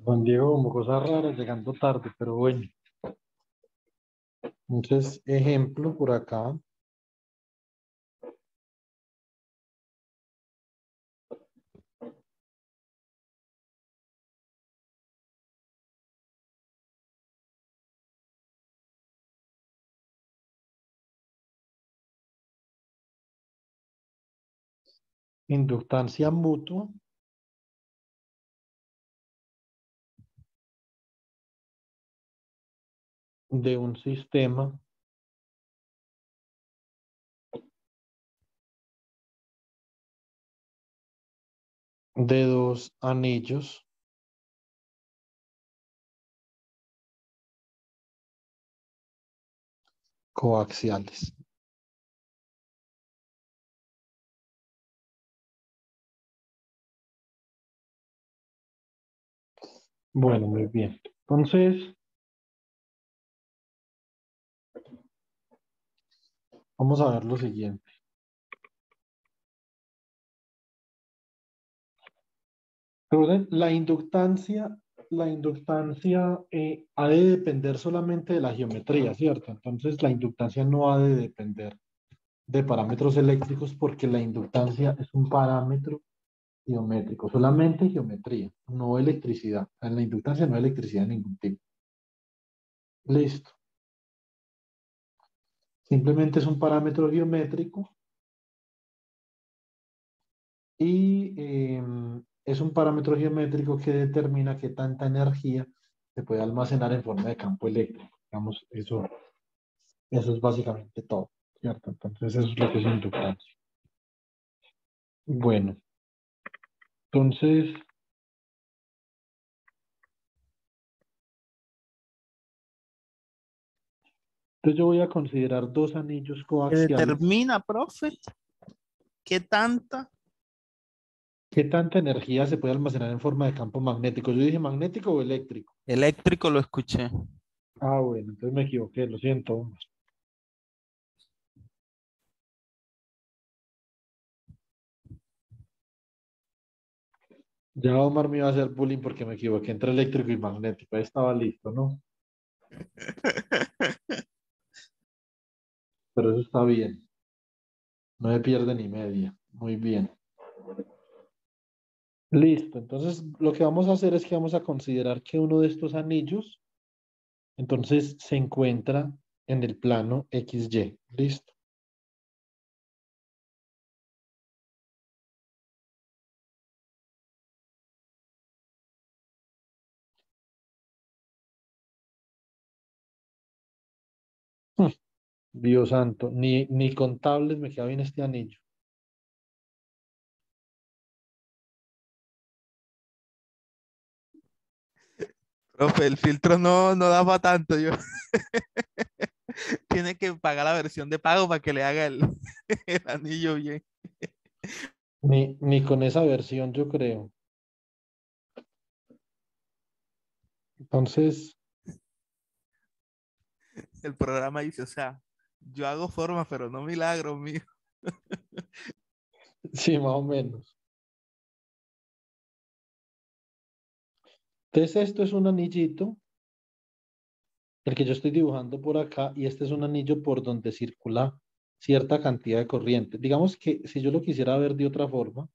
Juan Diego, como cosas raras, llegando tarde, pero bueno. Entonces, ejemplo por acá. Inductancia mutua de un sistema de dos anillos coaxiales. Bueno, muy bien. Entonces, vamos a ver lo siguiente. Entonces, la inductancia ha de depender solamente de la geometría, ¿cierto? Entonces, la inductancia no ha de depender de parámetros eléctricos porque la inductancia es un parámetro geométrico, solamente geometría, no electricidad. En la inductancia no hay electricidad de ningún tipo. Listo. Simplemente es un parámetro geométrico y es un parámetro geométrico que determina qué tanta energía se puede almacenar en forma de campo eléctrico. Digamos, eso es básicamente todo, ¿cierto? Entonces, eso es lo que es inductancia. Bueno, entonces, yo voy a considerar dos anillos ¿Qué coaxiales. determina, profe? ¿Qué tanta? ¿Qué tanta energía se puede almacenar en forma de campo magnético? Yo dije magnético o eléctrico. Eléctrico lo escuché. Ah, bueno, entonces me equivoqué, lo siento. Ya Omar me iba a hacer bullying porque me equivoqué entre eléctrico y magnético. Ahí estaba listo, ¿no? Pero eso está bien. No se pierde ni media. Muy bien. Listo. Entonces, lo que vamos a hacer es que vamos a considerar que uno de estos anillos, entonces, se encuentra en el plano XY. Listo. Hmm, Dios santo, ni contables me queda bien este anillo. Profe, el filtro no da para tanto. Tiene que pagar la versión de pago para que le haga el anillo bien. Ni con esa versión, yo creo. Entonces, El programa dice, o sea, yo hago formas, pero no milagros mío. sí, más o menos. Entonces, esto es un anillito, el que yo estoy dibujando por acá, y este es un anillo por donde circula cierta cantidad de corriente. Digamos que si yo lo quisiera ver de otra forma,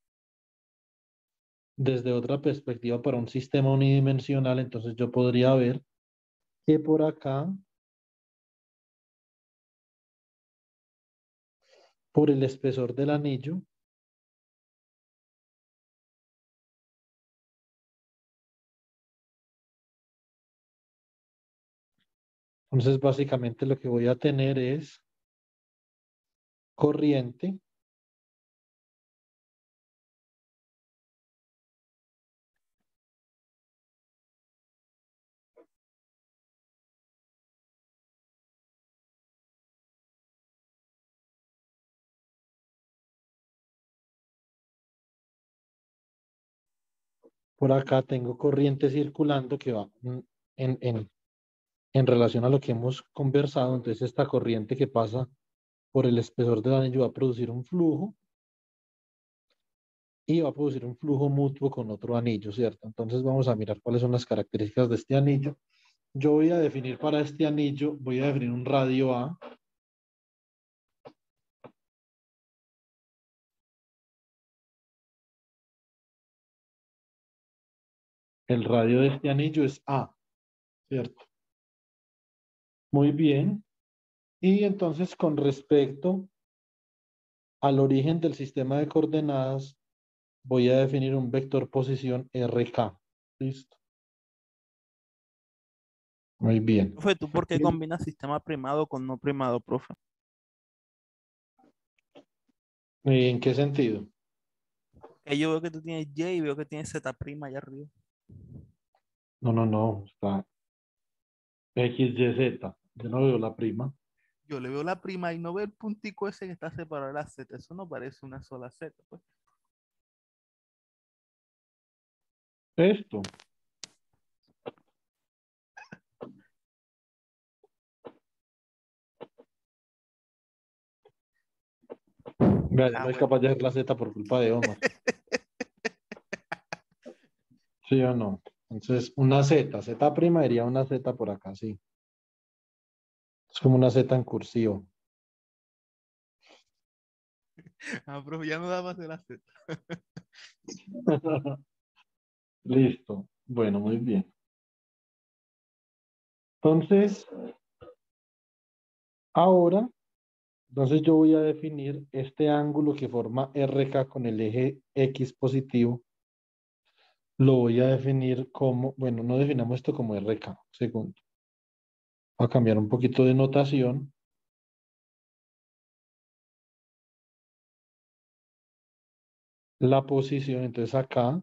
desde otra perspectiva para un sistema unidimensional, entonces yo podría ver que por acá, por el espesor del anillo, entonces básicamente lo que voy a tener es corriente. Por acá tengo corriente circulando que va en, en, en relación a lo que hemos conversado. Entonces esta corriente que pasa por el espesor del anillo va a producir un flujo y va a producir un flujo mutuo con otro anillo, ¿cierto? Entonces vamos a mirar cuáles son las características de este anillo. Yo voy a definir para este anillo, voy a definir un radio A. El radio de este anillo es A, ¿cierto? Muy bien. Y entonces con respecto al origen del sistema de coordenadas, voy a definir un vector posición RK. ¿Listo? Muy bien. Profe, ¿tú por qué combinas sistema primado con no primado, profe? ¿En qué sentido? Que yo veo que tú tienes Y y veo que tienes Z prima allá arriba. No, no, no. Está X, Y, Z. Yo no veo la prima. Yo le veo la prima y no veo el puntico ese que está separado de la Z. Eso no parece una sola Z, pues. Esto. Vea, yo Ah, no es bueno. capaz de hacer la Z por culpa de Omar. ¿Sí o no? Entonces, una Z. Z prima iría una Z por acá, sí. Es como una Z en cursivo. Ah, profe, ya no da más de la Z. Listo. Bueno, muy bien. Entonces, ahora, entonces yo voy a definir este ángulo que forma RK con el eje X positivo. Lo voy a definir como, bueno, no definamos esto como RK, segundo. Voy a cambiar un poquito de notación. La posición, entonces acá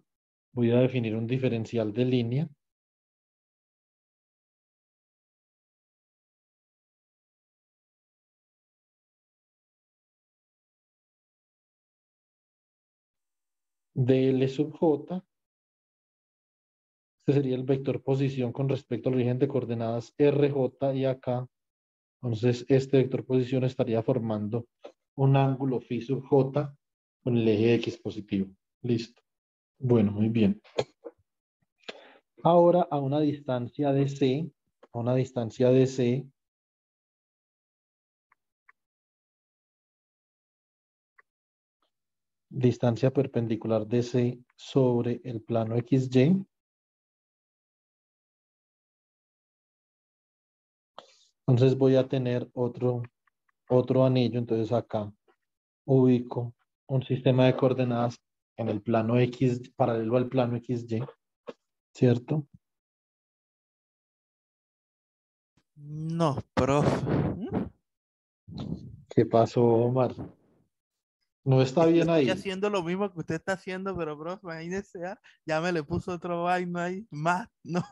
voy a definir un diferencial de línea de L sub J. Este sería el vector posición con respecto al origen de coordenadas RJ y acá. Entonces, este vector posición estaría formando un ángulo phi sub J con el eje X positivo. Listo. Bueno, muy bien. Ahora, a una distancia de C, a una distancia de C, distancia perpendicular de C sobre el plano XY. Entonces voy a tener otro anillo. Entonces acá ubico un sistema de coordenadas en el plano X, paralelo al plano XY, ¿cierto? No, profe. ¿Qué pasó, Omar? No está Yo bien estoy ahí. haciendo lo mismo que usted está haciendo, pero profe, imagínese, ya me le puso otro vaino ahí, más, no.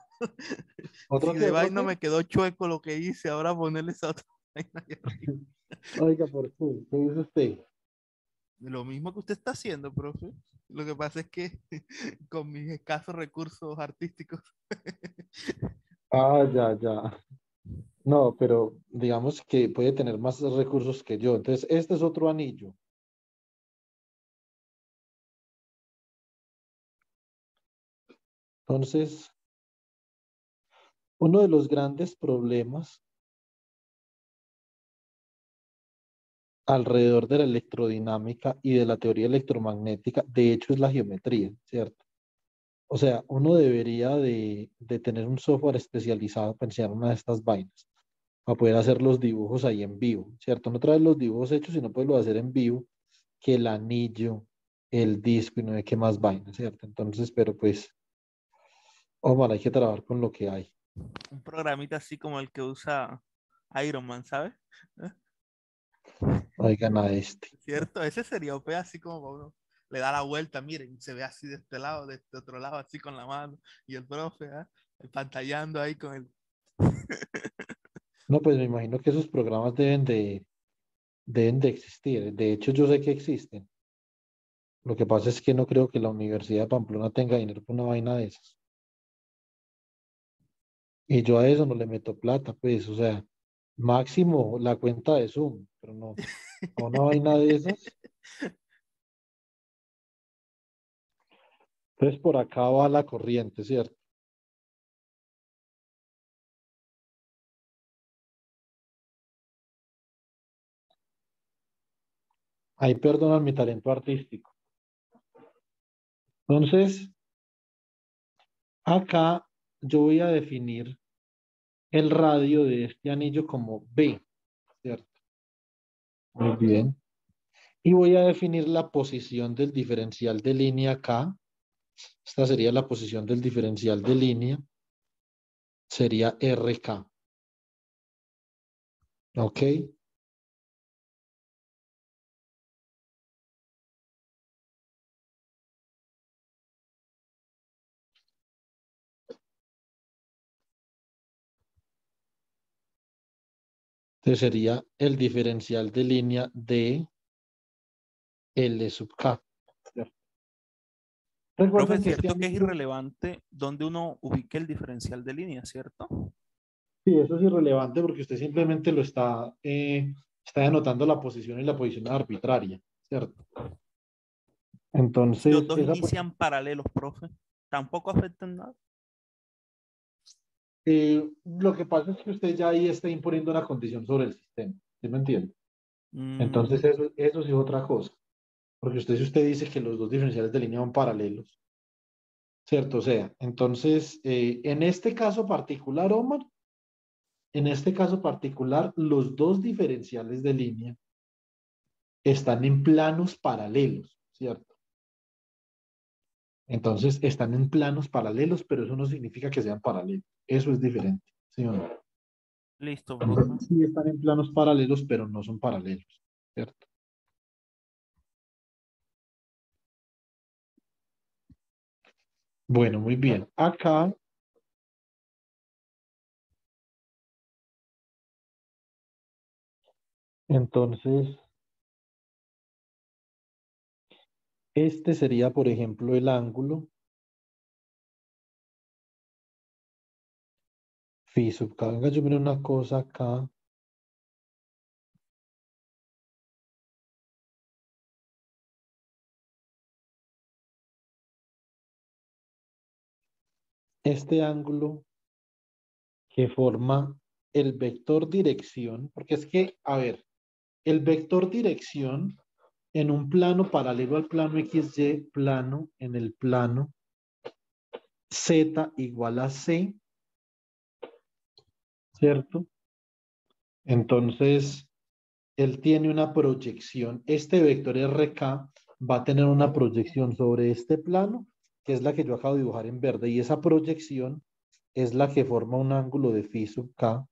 ¿Otro Si qué? de ¿Otro vaino qué? me quedó chueco lo que hice, ahora ponerle esa otra vaina ahí arriba. Oiga, ¿por qué? ¿Qué dice usted? Lo mismo que usted está haciendo, profe. Lo que pasa es que con mis escasos recursos artísticos. Ah, ya, ya. No, pero digamos que puede tener más recursos que yo. Entonces, este es otro anillo. Entonces, uno de los grandes problemas alrededor de la electrodinámica y de la teoría electromagnética, de hecho, es la geometría, ¿cierto? O sea, uno debería de tener un software especializado para enseñar una de estas vainas, para poder hacer los dibujos ahí en vivo, ¿cierto? No traer los dibujos hechos, sino poderlo hacer en vivo, que el anillo, el disco y no sé qué más vainas, ¿cierto? Entonces, pero pues, Omar, hay que trabajar con lo que hay. Un programita así como el que usa Iron Man, ¿sabes? ¿Eh? Oigan a este. ¿Cierto? Ese sería OP así como uno le da la vuelta, miren, se ve así de este lado, de este otro lado, así con la mano. Y el profe, pantallando ahí con el... No, pues me imagino que esos programas deben de existir. De hecho, yo sé que existen. Lo que pasa es que no creo que la Universidad de Pamplona tenga dinero para una vaina de esas. Y yo a eso no le meto plata, pues, o sea, máximo la cuenta de Zoom, pero no, a una vaina de esas. Entonces por acá va la corriente, ¿cierto? Ahí perdonan mi talento artístico. Entonces, acá yo voy a definir el radio de este anillo como B, ¿cierto? Muy bien. Y voy a definir la posición del diferencial de línea acá. Esta sería la posición del diferencial de línea. Sería RK. ¿Ok? Entonces sería el diferencial de línea de L sub K. ¿Cierto? Profe, Recuerden es que este cierto que es anillo, irrelevante donde uno ubique el diferencial de línea, ¿cierto? sí, eso es irrelevante porque usted simplemente lo está anotando la posición y la posición arbitraria, ¿cierto? Y si los Entonces, dos inician paralelos, profe, tampoco afectan nada. lo que pasa es que usted ya ahí está imponiendo una condición sobre el sistema, ¿sí me entiende? Mm, Entonces, eso sí es otra cosa, porque si usted dice que los dos diferenciales de línea van paralelos, ¿cierto? O sea, entonces, en este caso particular, Omar, en este caso particular, los dos diferenciales de línea están en planos paralelos, ¿cierto? Entonces, están en planos paralelos, pero eso no significa que sean paralelos. Eso es diferente, ¿sí o no? listo, profe. Entonces, sí están en planos paralelos, pero no son paralelos, ¿cierto? Bueno, muy bien. Acá, entonces, este sería, por ejemplo, el ángulo phi sub k. Venga, yo miro una cosa acá. Este ángulo que forma el vector dirección, porque es que, a ver, el vector dirección en un plano paralelo al plano XY, plano en el plano Z igual a C, ¿cierto? Entonces, él tiene una proyección, este vector RK va a tener una proyección sobre este plano, que es la que yo acabo de dibujar en verde, y esa proyección es la que forma un ángulo de phi sub K,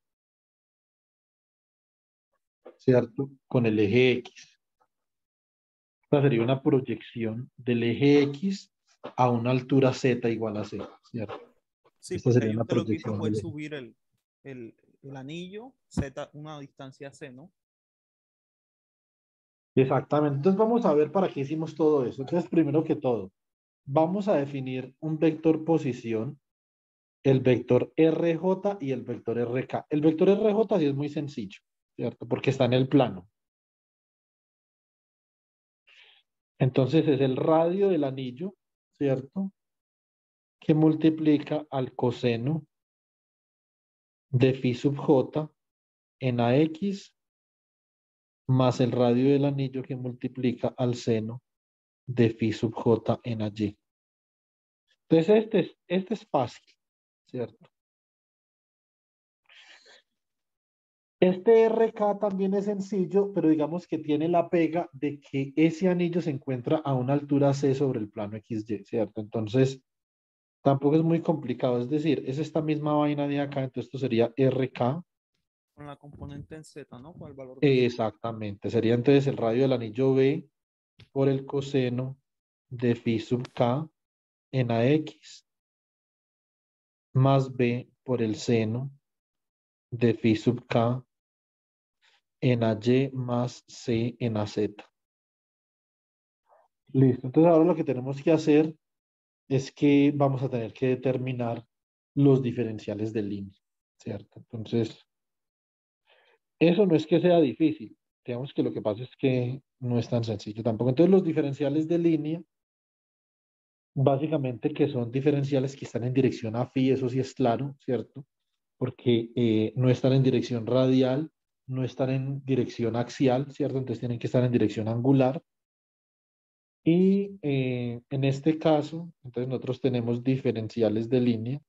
¿cierto? Con el eje X. Esta sería una proyección del eje X a una altura Z igual a C, ¿cierto? Sí, Esta porque sería ahí una usted lo que hizo proyección fue del eje. subir el anillo Z, una distancia C, ¿no? Exactamente. Entonces vamos a ver para qué hicimos todo eso. Entonces, primero que todo, vamos a definir un vector posición, el vector RJ y el vector RK. El vector RJ sí es muy sencillo, ¿cierto? Porque está en el plano. Entonces es el radio del anillo, ¿cierto? Que multiplica al coseno de phi sub j en AX más el radio del anillo que multiplica al seno de phi sub j en AY. Entonces este es fácil, ¿cierto? Este RK también es sencillo, pero digamos que tiene la pega de que ese anillo se encuentra a una altura C sobre el plano XY, ¿cierto? Entonces, tampoco es muy complicado. Es decir, es esta misma vaina de acá, entonces esto sería RK. Con la componente en Z, ¿no? Con el valor de Z. Exactamente. Sería entonces el radio del anillo B por el coseno de phi sub K en AX más B por el seno de phi sub K en AY más C en AZ. Listo. Entonces ahora lo que tenemos que hacer es que vamos a tener que determinar los diferenciales de línea, ¿cierto? Entonces, eso no es que sea difícil. Digamos que lo que pasa es que no es tan sencillo tampoco. Entonces, los diferenciales de línea Básicamente que son diferenciales que están en dirección a phi, eso sí es claro, ¿cierto? Porque no están en dirección radial, no están en dirección axial, ¿cierto? Entonces tienen que estar en dirección angular. Y en este caso, entonces nosotros tenemos diferenciales de línea.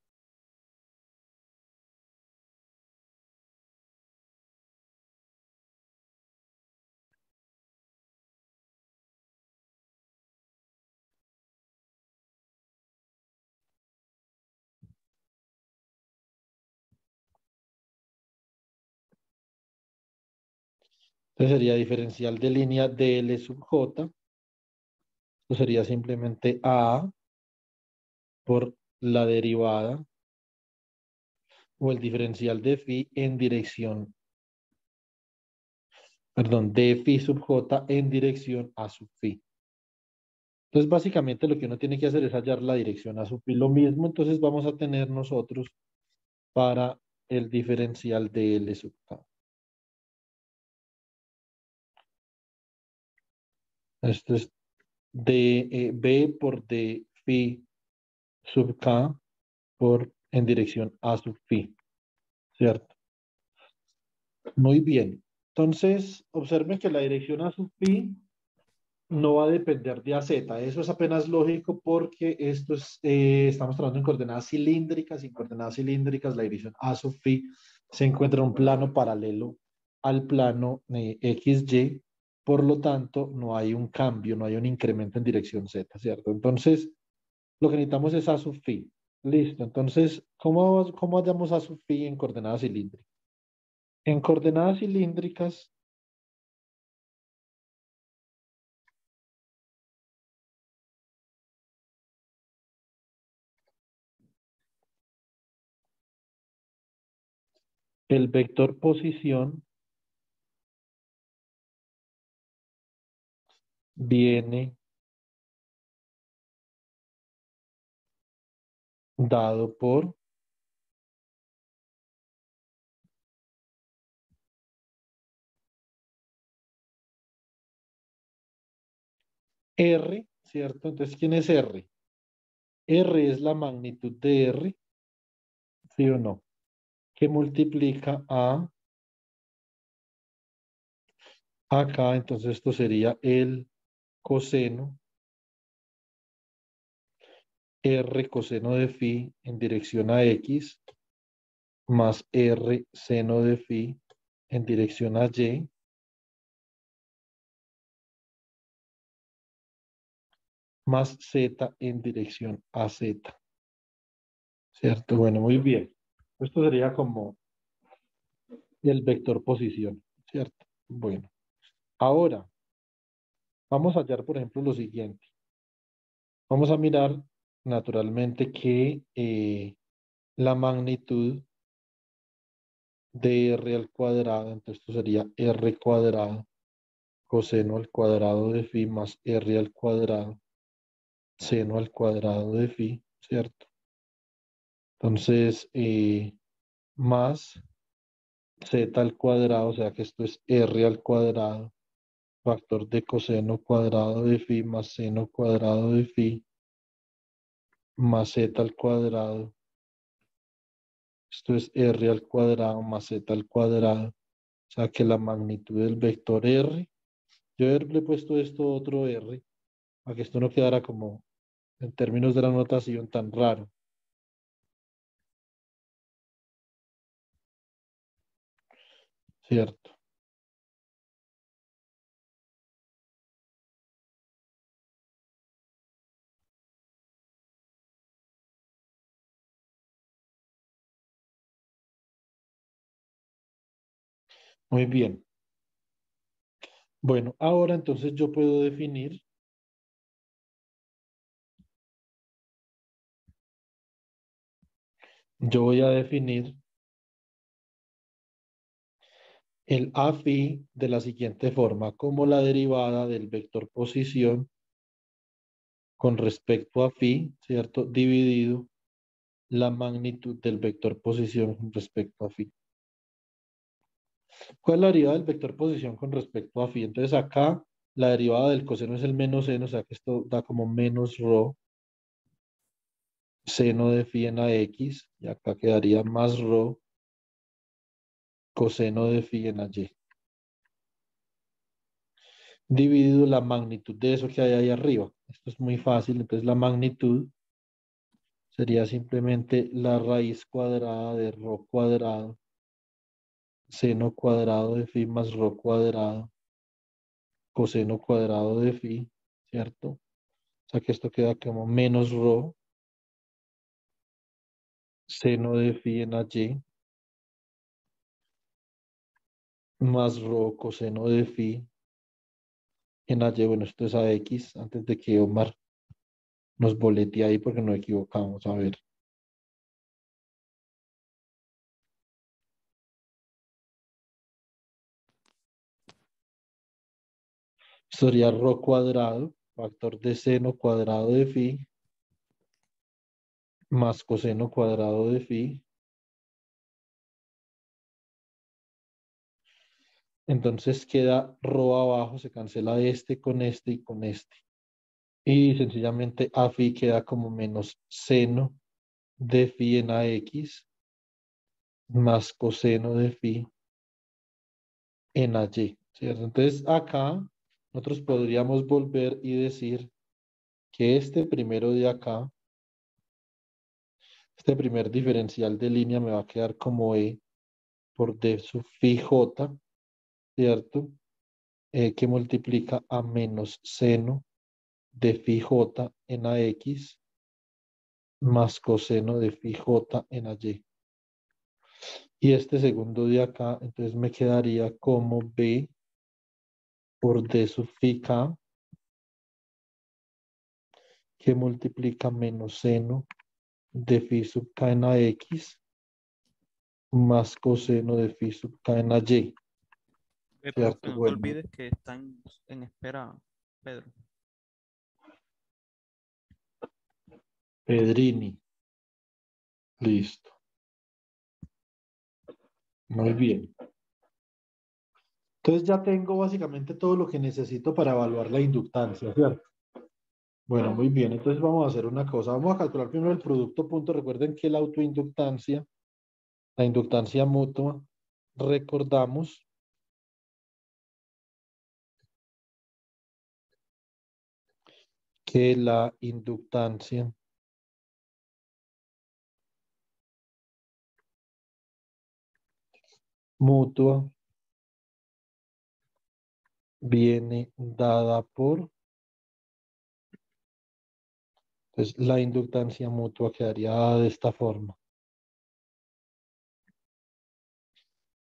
Entonces sería diferencial de línea dl sub j. Esto sería simplemente a por la derivada o el diferencial de phi en dirección, perdón, de phi sub j en dirección a sub phi. Entonces, básicamente lo que uno tiene que hacer es hallar la dirección a sub phi. Lo mismo, entonces vamos a tener nosotros para el diferencial de L sub k. Esto es B por D phi sub k por en dirección a sub phi, ¿cierto? Muy bien. Entonces, observen que la dirección a sub phi no va a depender de AZ. Eso es apenas lógico porque esto es, estamos trabajando en coordenadas cilíndricas. Y en coordenadas cilíndricas, la dirección A sub phi se encuentra en un plano paralelo al plano XY. Por lo tanto, no hay un cambio, no hay un incremento en dirección Z, ¿cierto? Entonces, lo que necesitamos es A sub phi. Listo. Entonces, ¿cómo hallamos A sub phi en coordenadas cilíndricas? En coordenadas cilíndricas, el vector posición viene dado por R, ¿cierto? Entonces, ¿quién es R? R es la magnitud de R, ¿sí o no? Que multiplica a acá, entonces esto sería el coseno, R coseno de phi en dirección a X, más R seno de phi en dirección a Y, más Z en dirección a Z, ¿cierto? Bueno, muy bien. Esto sería como el vector posición, ¿cierto? Bueno, ahora vamos a hallar, por ejemplo, lo siguiente. Vamos a mirar naturalmente que la magnitud de r al cuadrado, entonces esto sería r cuadrado coseno al cuadrado de phi más r al cuadrado seno al cuadrado de phi, ¿cierto? Entonces, más z al cuadrado, o sea que esto es r al cuadrado, factor de coseno cuadrado de phi más seno cuadrado de phi más z al cuadrado. Esto es r al cuadrado más z al cuadrado. O sea que la magnitud del vector R, yo le he puesto esto otro R, para que esto no quedara como en términos de la notación tan raro. ¿Cierto? Muy bien. Bueno, ahora entonces yo puedo definir, yo voy a definir el a phi de la siguiente forma, como la derivada del vector posición con respecto a phi, ¿cierto? Dividido la magnitud del vector posición con respecto a phi. ¿Cuál es la derivada del vector posición con respecto a phi? Entonces acá la derivada del coseno es el menos n, o sea que esto da como menos rho. seno de phi en AX, y acá quedaría más rho coseno de phi en AY. Dividido la magnitud de eso que hay ahí arriba. Esto es muy fácil, entonces la magnitud sería simplemente la raíz cuadrada de rho cuadrado, seno cuadrado de phi más rho cuadrado, coseno cuadrado de phi, ¿cierto? O sea que esto queda como menos rho, seno de phi en AY, más rho coseno de phi en AY. Bueno, esto es AX, antes de que Omar nos bolete ahí porque nos equivocamos. A ver. Esto sería rho cuadrado, factor de seno cuadrado de phi, más coseno cuadrado de phi. Entonces queda rho abajo, se cancela este con este y con este. Y sencillamente a phi queda como menos seno de phi en AX más coseno de phi en AY, ¿cierto? Entonces acá nosotros podríamos volver y decir que este primero de acá, este primer diferencial de línea me va a quedar como E por D sub phi J, ¿cierto? Que multiplica a menos seno de phi J en AX más coseno de phi J en AY. Y este segundo de acá, entonces me quedaría como B por D sub phi K, que multiplica menos seno de phi sub K en AX más coseno de phi sub K en AY. Profe, ¿Cierto? no te Bueno, olvides que están en espera, Pedro. Pedrini. Listo. Muy bien. Entonces ya tengo básicamente todo lo que necesito para evaluar la inductancia, ¿cierto? Bueno, muy bien. Entonces vamos a hacer una cosa. Vamos a calcular primero el producto punto. Recuerden que la autoinductancia, la inductancia mutua, recordamos que la inductancia mutua viene dada por, pues la inductancia mutua quedaría dada de esta forma.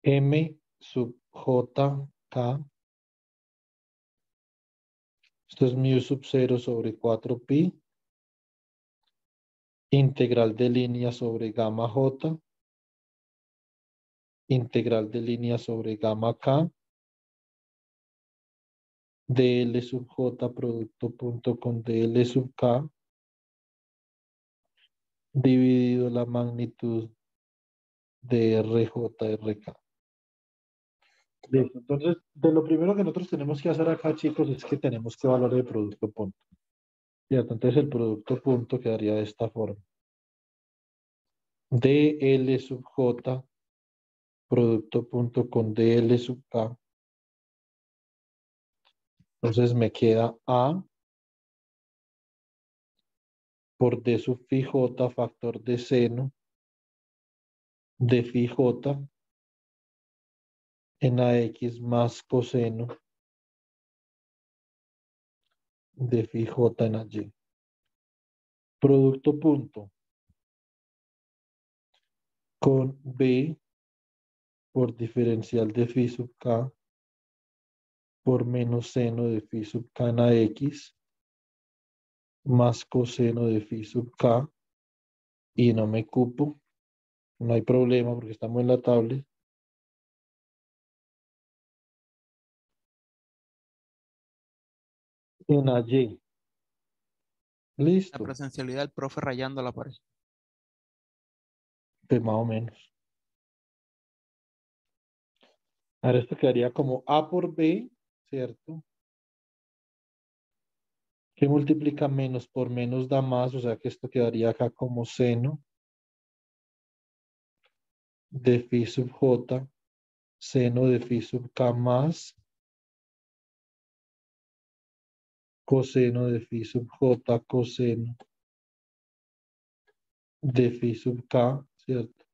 M sub JK, esto es mu sub 0 sobre 4pi, integral de línea sobre gamma J, integral de línea sobre gamma K, dl sub J producto punto con dl sub K, dividido la magnitud de RJ/RK. Listo. Entonces, de lo primero que nosotros tenemos que hacer acá, chicos, es que tenemos que evaluar el producto punto. ¿Cierto? Entonces, el producto punto quedaría de esta forma. dl sub J producto punto con dl sub K. Entonces me queda A por D sub phi J factor de seno de phi J en AX más coseno de phi J en AY. Producto punto con B por diferencial de phi sub K por menos seno de phi sub K en AX más coseno de phi sub K y no me cupo, no hay problema porque estamos en la tabla. En AY. La Listo, presencialidad del profe rayando la pared. pues más o menos. Ahora esto quedaría como A por B, ¿cierto? ¿Qué multiplica menos por menos da más? O sea que esto quedaría acá como seno de phi sub j, seno de phi sub k más coseno de phi sub j, coseno de phi sub k, ¿cierto?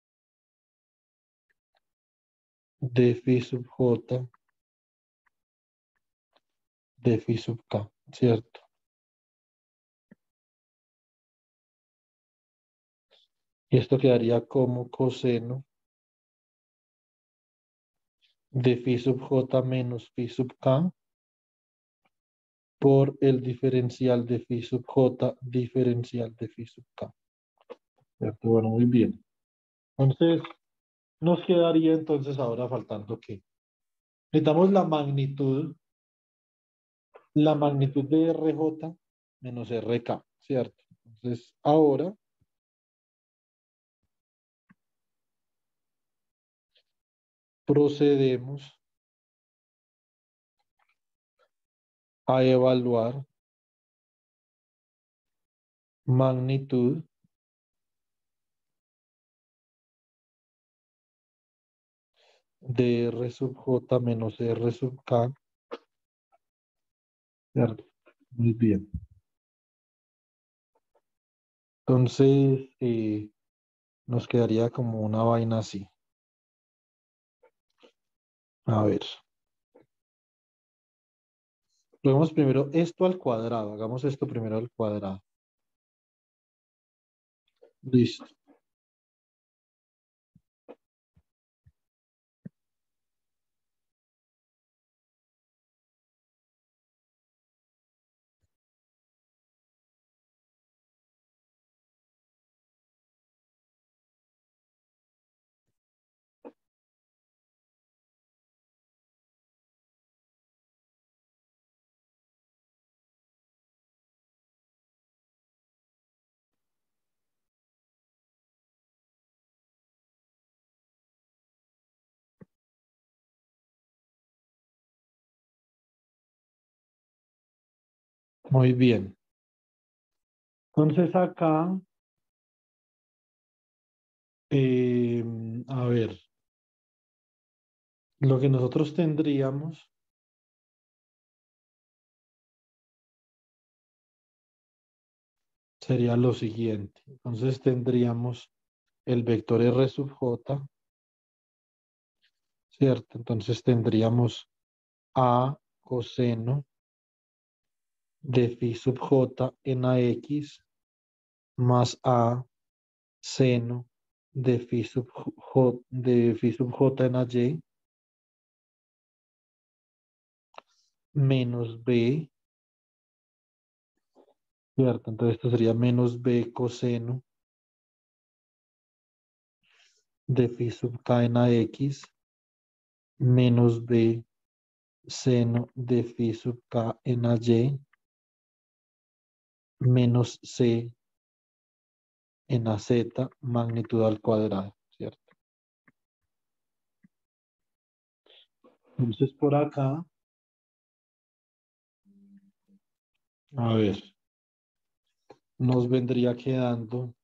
De phi sub j, de phi sub k, ¿cierto? Y esto quedaría como coseno de phi sub j menos phi sub k por el diferencial de phi sub j, diferencial de phi sub k. ¿Cierto? Bueno, muy bien. Entonces, nos quedaría entonces ahora faltando qué. Necesitamos la magnitud de RJ menos RK, ¿cierto? Entonces, ahora procedemos a evaluar magnitud de R sub J menos R sub K, ¿cierto? Muy bien. Entonces, nos quedaría como una vaina así. A ver. Hagamos primero esto al cuadrado. Hagamos esto primero al cuadrado. Listo. Muy bien. Entonces acá, eh, a ver, lo que nosotros tendríamos sería lo siguiente. Entonces tendríamos el vector R sub J, ¿cierto? Entonces tendríamos A coseno de phi sub J en AX más A seno de phi sub J en AY menos B, ¿cierto? Entonces esto sería menos B coseno de phi sub K en AX menos B seno de phi sub K en AY menos C en AZ magnitud al cuadrado, ¿cierto? Entonces por acá, a ver, nos vendría quedando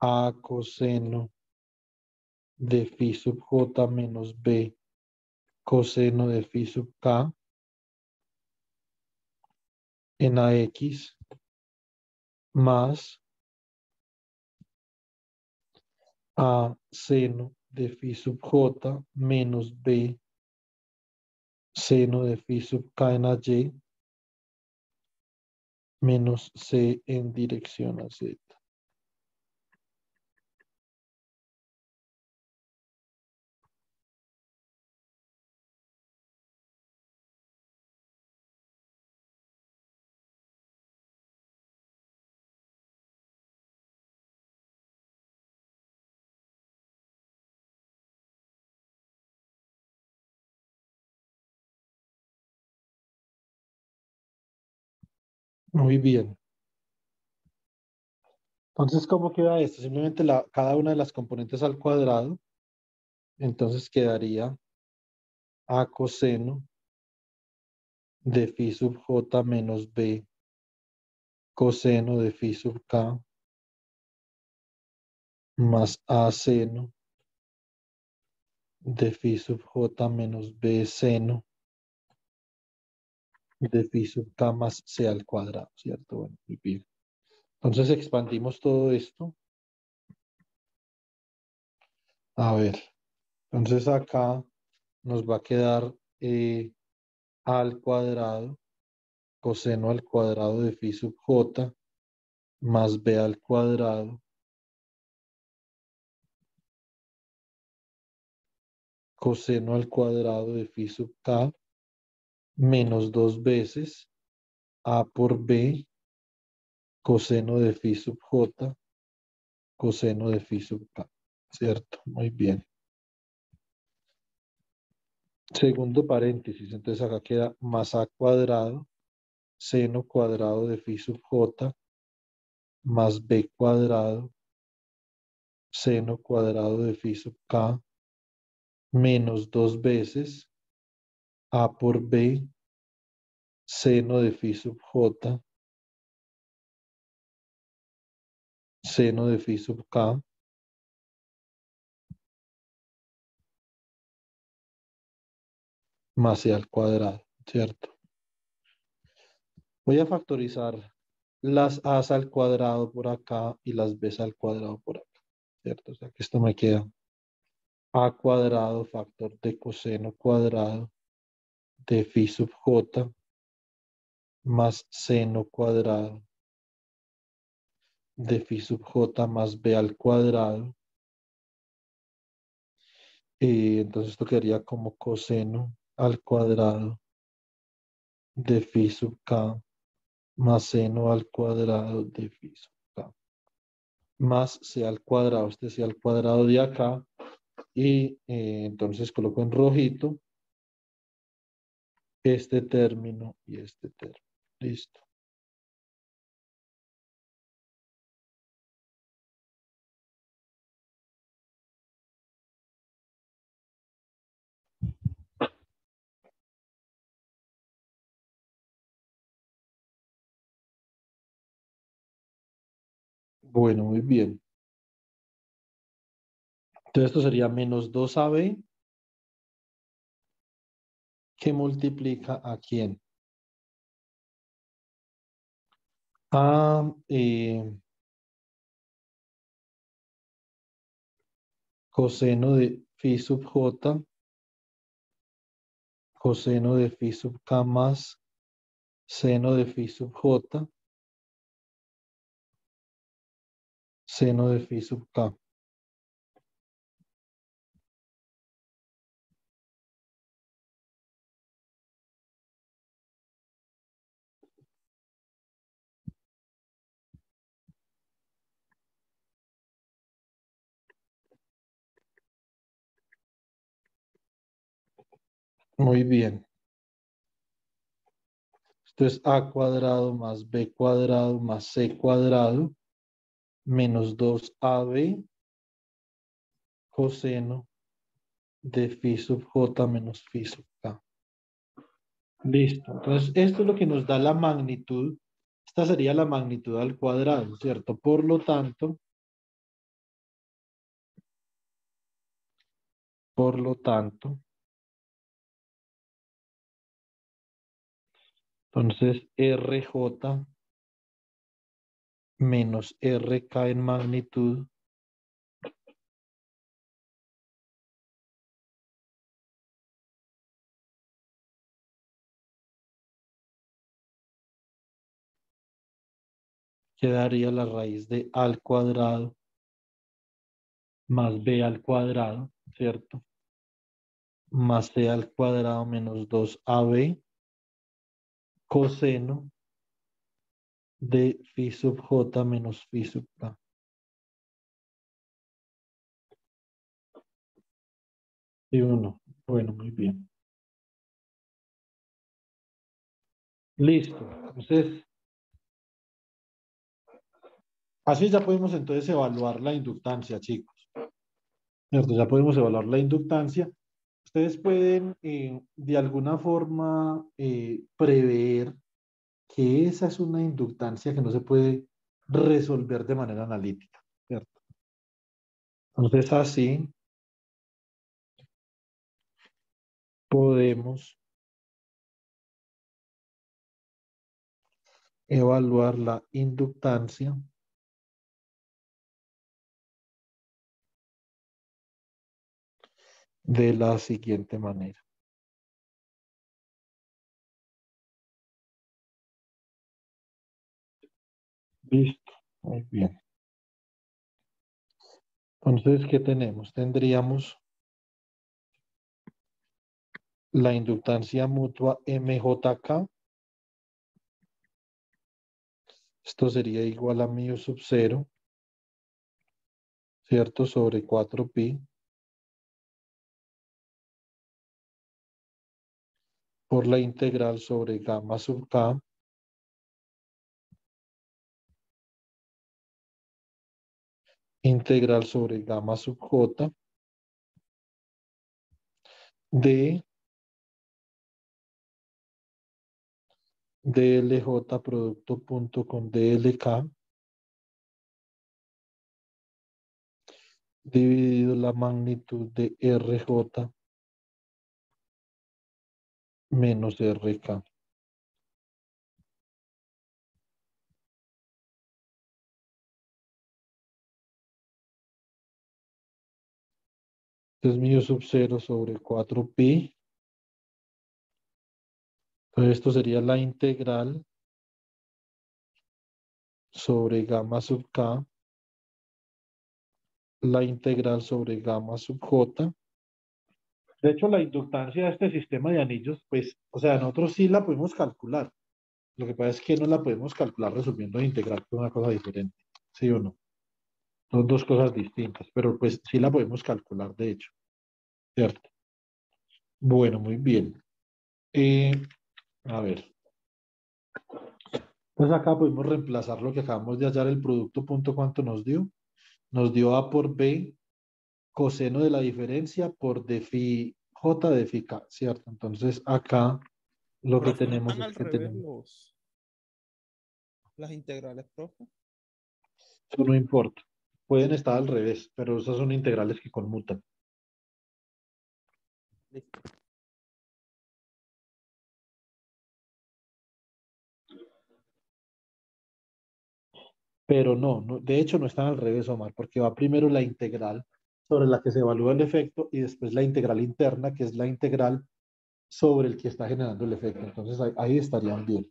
A coseno de phi sub J menos B coseno de phi sub K en AX más A seno de phi sub J menos B seno de phi sub K en AY menos C en dirección a Z. Muy bien. Entonces, ¿cómo queda esto? Simplemente cada una de las componentes al cuadrado. Entonces quedaría A coseno de phi sub j menos b coseno de phi sub k más a seno de phi sub j menos b seno de phi sub k más c al cuadrado, ¿cierto? Bueno, muy bien. Entonces expandimos todo esto. A ver, entonces acá nos va a quedar a al cuadrado, coseno al cuadrado de phi sub j más b al cuadrado, coseno al cuadrado de phi sub k menos dos veces a por b, coseno de phi sub j, coseno de phi sub k. ¿Cierto? Muy bien. Segundo paréntesis, entonces acá queda más a cuadrado, seno cuadrado de phi sub j, más b cuadrado, seno cuadrado de phi sub k, menos dos veces a por b, seno de phi sub j, seno de phi sub k, más c al cuadrado, ¿cierto? Voy a factorizar las a's al cuadrado por acá y las b's al cuadrado por acá, ¿cierto? O sea que esto me queda a cuadrado factor de coseno cuadrado de phi sub j más seno cuadrado de phi sub j más b al cuadrado. Y entonces esto quedaría como coseno al cuadrado de phi sub k más seno al cuadrado de phi sub k más c al cuadrado, este c al cuadrado de acá. Y entonces coloco en rojito este término y este término. Listo. Bueno, muy bien. Entonces esto sería menos 2ab que multiplica a quién. A coseno de phi sub j, coseno de phi sub k más seno de phi sub j, seno de phi sub k. Muy bien. Esto es a cuadrado más b cuadrado más c cuadrado menos 2ab coseno de phi sub j menos phi sub k. Listo. Entonces, esto es lo que nos da la magnitud. Esta sería la magnitud al cuadrado, ¿cierto? Por lo tanto, entonces RJ menos RK en magnitud quedaría la raíz de A al cuadrado más B al cuadrado, ¿cierto? Más C al cuadrado menos 2AB coseno de phi sub J menos phi sub K. Y uno. Bueno, muy bien. Listo. Entonces, así ya podemos entonces evaluar la inductancia, chicos. ¿Cierto? Ya podemos evaluar la inductancia ustedes pueden de alguna forma prever que esa es una inductancia que no se puede resolver de manera analítica, ¿cierto? Entonces así podemos evaluar la inductancia de la siguiente manera. Listo, muy bien. Entonces, ¿qué tenemos? Tendríamos la inductancia mutua MJK. Esto sería igual a mu sub 0, ¿cierto? Sobre 4pi por la integral sobre gamma sub k integral sobre gamma sub j de DLJ producto punto con DLK dividido la magnitud de RJ menos RK. Entonces mu sub 0 sobre 4pi. Entonces esto sería la integral sobre gamma sub k, la integral sobre gamma sub j. De hecho, la inductancia de este sistema de anillos, pues, o sea, nosotros sí la podemos calcular. Lo que pasa es que no la podemos calcular resolviendo la integral, que es una cosa diferente. ¿Sí o no? Son dos cosas distintas, pero pues sí la podemos calcular, de hecho. ¿Cierto? Bueno, muy bien. Eh, a ver. Entonces acá podemos reemplazar lo que acabamos de hallar, el producto punto, ¿cuánto nos dio? Nos dio A por B, coseno de la diferencia por d phi J de phi K, ¿cierto? Entonces acá lo que Profe, ¿no tenemos están es al que revés tenemos, las integrales, profe? eso no importa, pueden estar al revés, pero esas son integrales que conmutan. Listo. Pero de hecho no están al revés, Omar, porque va primero la integral sobre la que se evalúa el efecto y después la integral interna, que es la integral sobre el que está generando el efecto. Entonces ahí estarían bien.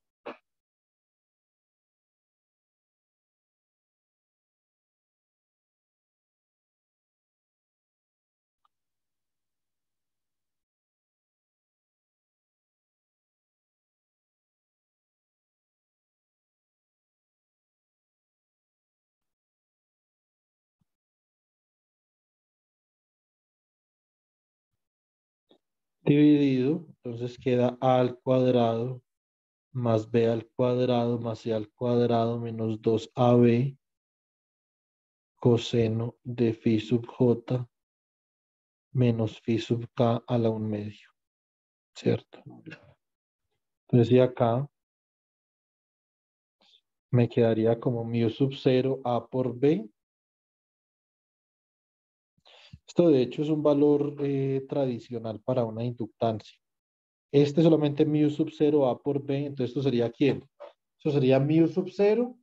Dividido, entonces queda a al cuadrado más b al cuadrado más c al cuadrado menos 2ab coseno de phi sub j menos phi sub k a la 1/2, ¿cierto? Entonces y acá me quedaría como mu sub 0 a por b. Esto de hecho es un valor tradicional para una inductancia. Este solamente mu sub 0 a por b, entonces esto sería ¿quién? Eso sería mu sub 0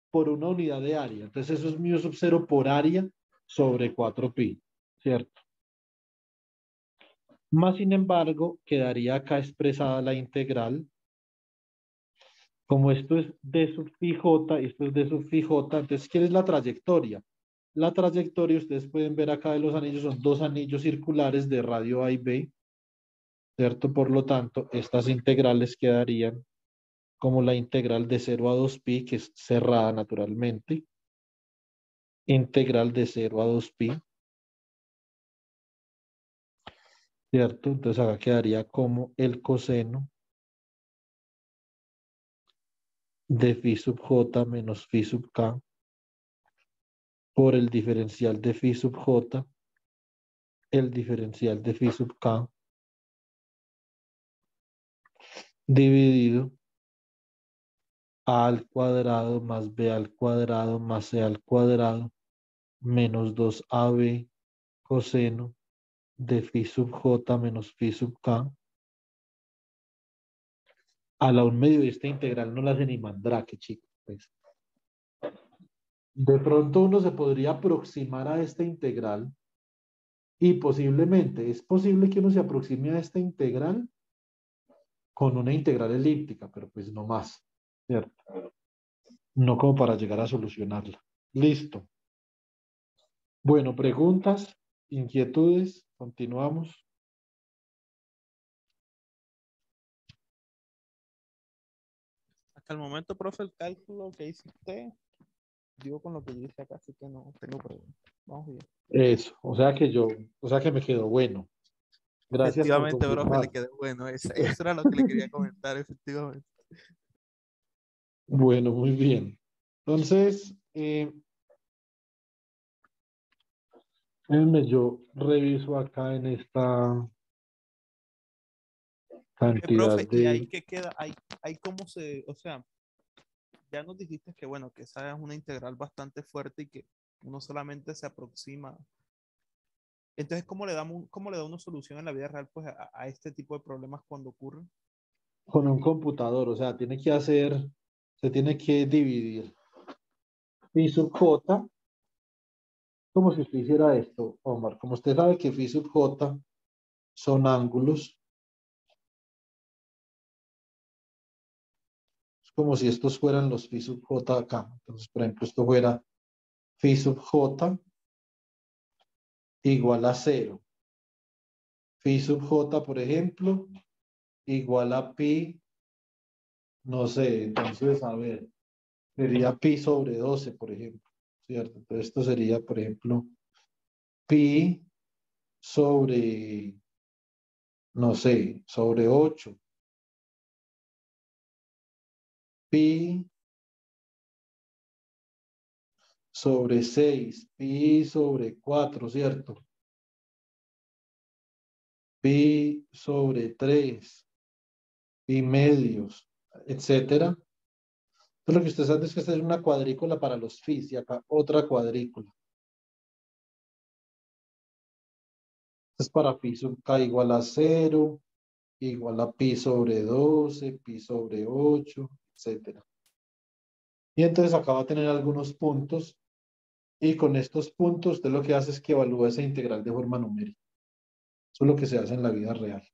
por una unidad de área. Entonces eso es mu sub 0 por área sobre 4pi, ¿cierto? Más sin embargo, quedaría acá expresada la integral. Como esto es d sub phi j y esto es d sub phi j, entonces, ¿qué es la trayectoria? La trayectoria, ustedes pueden ver acá de los anillos, son dos anillos circulares de radio A y B, ¿cierto? Por lo tanto, estas integrales quedarían como la integral de 0 a 2pi, que es cerrada naturalmente, integral de 0 a 2pi, ¿cierto? Entonces acá quedaría como el coseno de phi sub j menos phi sub k por el diferencial de phi sub j el diferencial de phi sub k dividido a al cuadrado más b al cuadrado más c al cuadrado menos 2ab coseno de phi sub j menos phi sub k a la 1/2 de esta integral no la hace ni Mandrake, chicos. Pues. De pronto uno se podría aproximar a esta integral y posiblemente es posible que uno se aproxime a esta integral con una integral elíptica, pero pues no más, ¿cierto? No como para llegar a solucionarla. Listo. Bueno, preguntas, inquietudes, continuamos. Hasta el momento, profe, el cálculo que hizo usted, digo con lo que yo hice acá, así que no tengo problema. Vamos bien. Eso, o sea que me quedó bueno. Gracias por Efectivamente, profe, le confirmar. quedó bueno. Eso era lo que le quería comentar, efectivamente. Bueno, muy bien. Entonces, déjenme yo reviso acá en esta cantidad Profe, y ahí de... que queda, ahí cómo se, o sea, ya nos dijiste que bueno, que esa es una integral bastante fuerte y que uno solamente se aproxima. Entonces, cómo le da una solución en la vida real pues a este tipo de problemas cuando ocurren? Con un computador, o sea, se tiene que dividir phi sub j, como si usted hiciera esto, Omar. Como usted sabe que phi sub j son ángulos, es como si estos fueran los phi sub j acá. Entonces, por ejemplo, esto fuera phi sub j igual a cero. Phi sub j, por ejemplo, igual a pi, no sé, entonces, a ver, sería pi sobre 12, por ejemplo, ¿cierto? Entonces, esto sería, por ejemplo, pi sobre, no sé, sobre 8, pi sobre 6, pi sobre 4, ¿cierto? Pi sobre 3, pi medios, etcétera. Entonces, lo que usted sabe es que esta es una cuadrícula para los phi y acá otra cuadrícula. Esto es para pi sub k igual a 0, igual a pi sobre 12, pi sobre 8, etcétera. Y entonces acá va a tener algunos puntos y con estos puntos usted lo que hace es que evalúa esa integral de forma numérica. Eso es lo que se hace en la vida real. Esto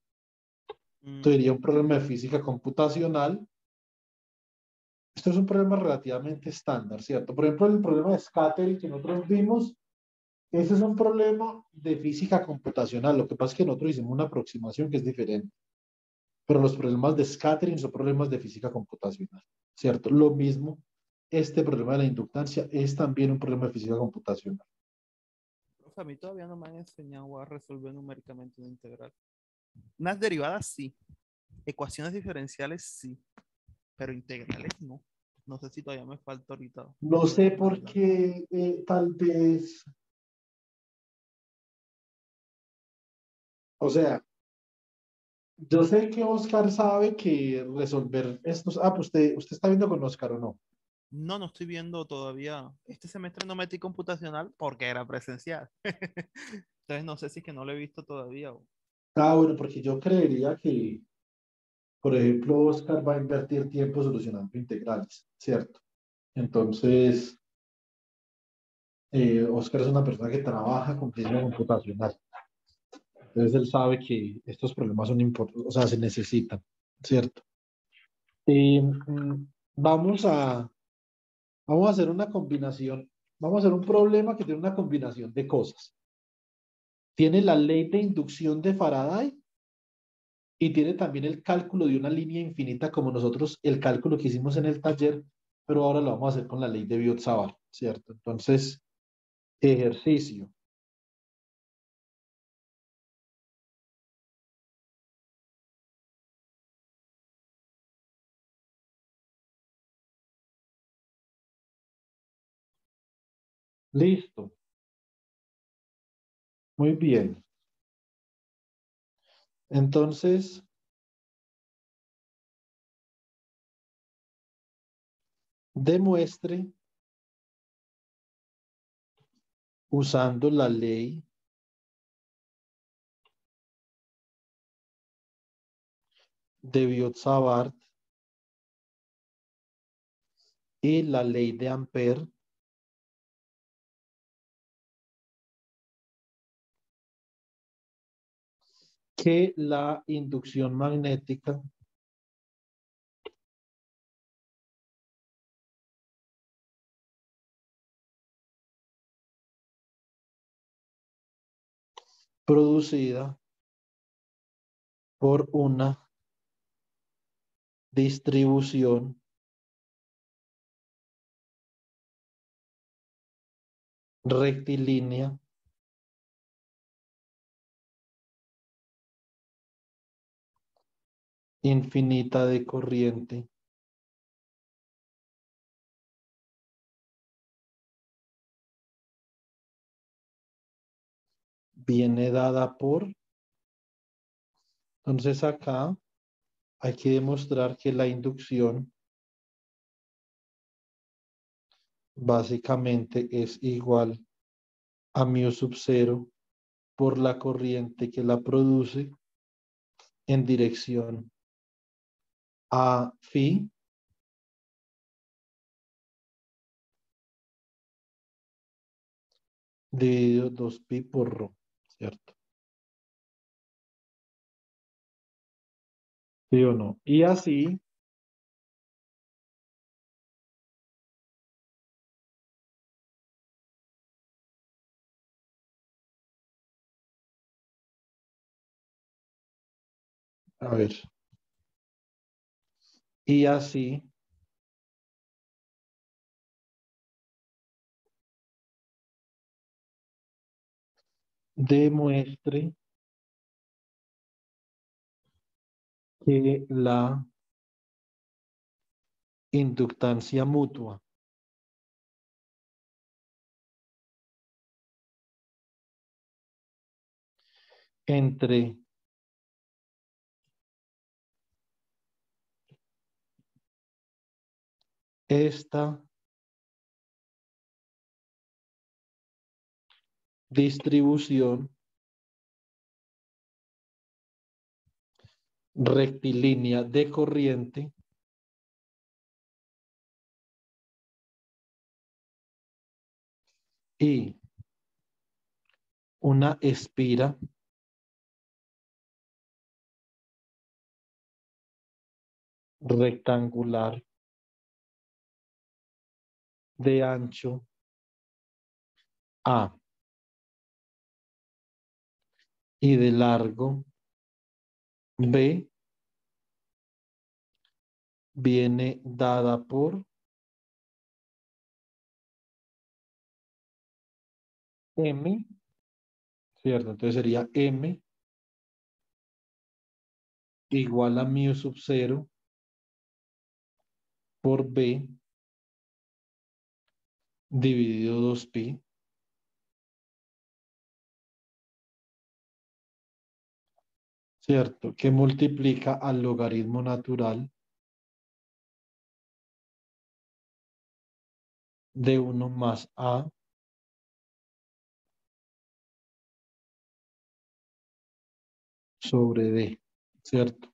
Mm, sería un problema de física computacional. Esto es un problema relativamente estándar, ¿cierto? Por ejemplo, el problema de scattering que nosotros vimos, ese es un problema de física computacional. Lo que pasa es que nosotros hicimos una aproximación que es diferente. Pero los problemas de scattering son problemas de física computacional, ¿cierto? Lo mismo, este problema de la inductancia es también un problema de física computacional. profe, a mí todavía no me han enseñado a resolver numéricamente una integral. Unas derivadas sí, ecuaciones diferenciales sí, pero integrales no. No sé si todavía me falta ahorita No sé poderme por manejar. qué, tal vez, o sea, yo sé que Oscar sabe que resolver estos, pues usted está viendo con Oscar o no. No, no estoy viendo todavía. Este semestre no metí computacional porque era presencial. Entonces no sé si es que no lo he visto todavía. Bueno, porque yo creería que, por ejemplo, Oscar va a invertir tiempo solucionando integrales, ¿cierto? Entonces, Oscar es una persona que trabaja con física computacional. Entonces él sabe que estos problemas son importantes, o sea, se necesitan, ¿cierto? Y, vamos a, vamos a hacer una combinación, vamos a hacer un problema que tiene una combinación de cosas. Tiene la ley de inducción de Faraday y tiene también el cálculo de una línea infinita como nosotros, el cálculo que hicimos en el taller, pero ahora lo vamos a hacer con la ley de Biot-Savart, ¿cierto? Entonces, ejercicio. Listo. Muy bien. Entonces, demuestre usando la ley de Biot-Savart y la ley de Ampère que la inducción magnética producida por una distribución rectilínea infinita de corriente viene dada por, entonces acá hay que demostrar que la inducción básicamente es igual a mu sub cero por la corriente que la produce en dirección a phi dividido 2pi por rho, ¿cierto? ¿Sí o no? Y así, a ver, y así demuestre que la inductancia mutua entre esta distribución rectilínea de corriente y una espira rectangular de ancho A y de largo B viene dada por M, ¿cierto? Entonces sería M igual a mu sub cero por B dividido 2pi, ¿cierto? Que multiplica al logaritmo natural de 1 más A sobre D, ¿cierto?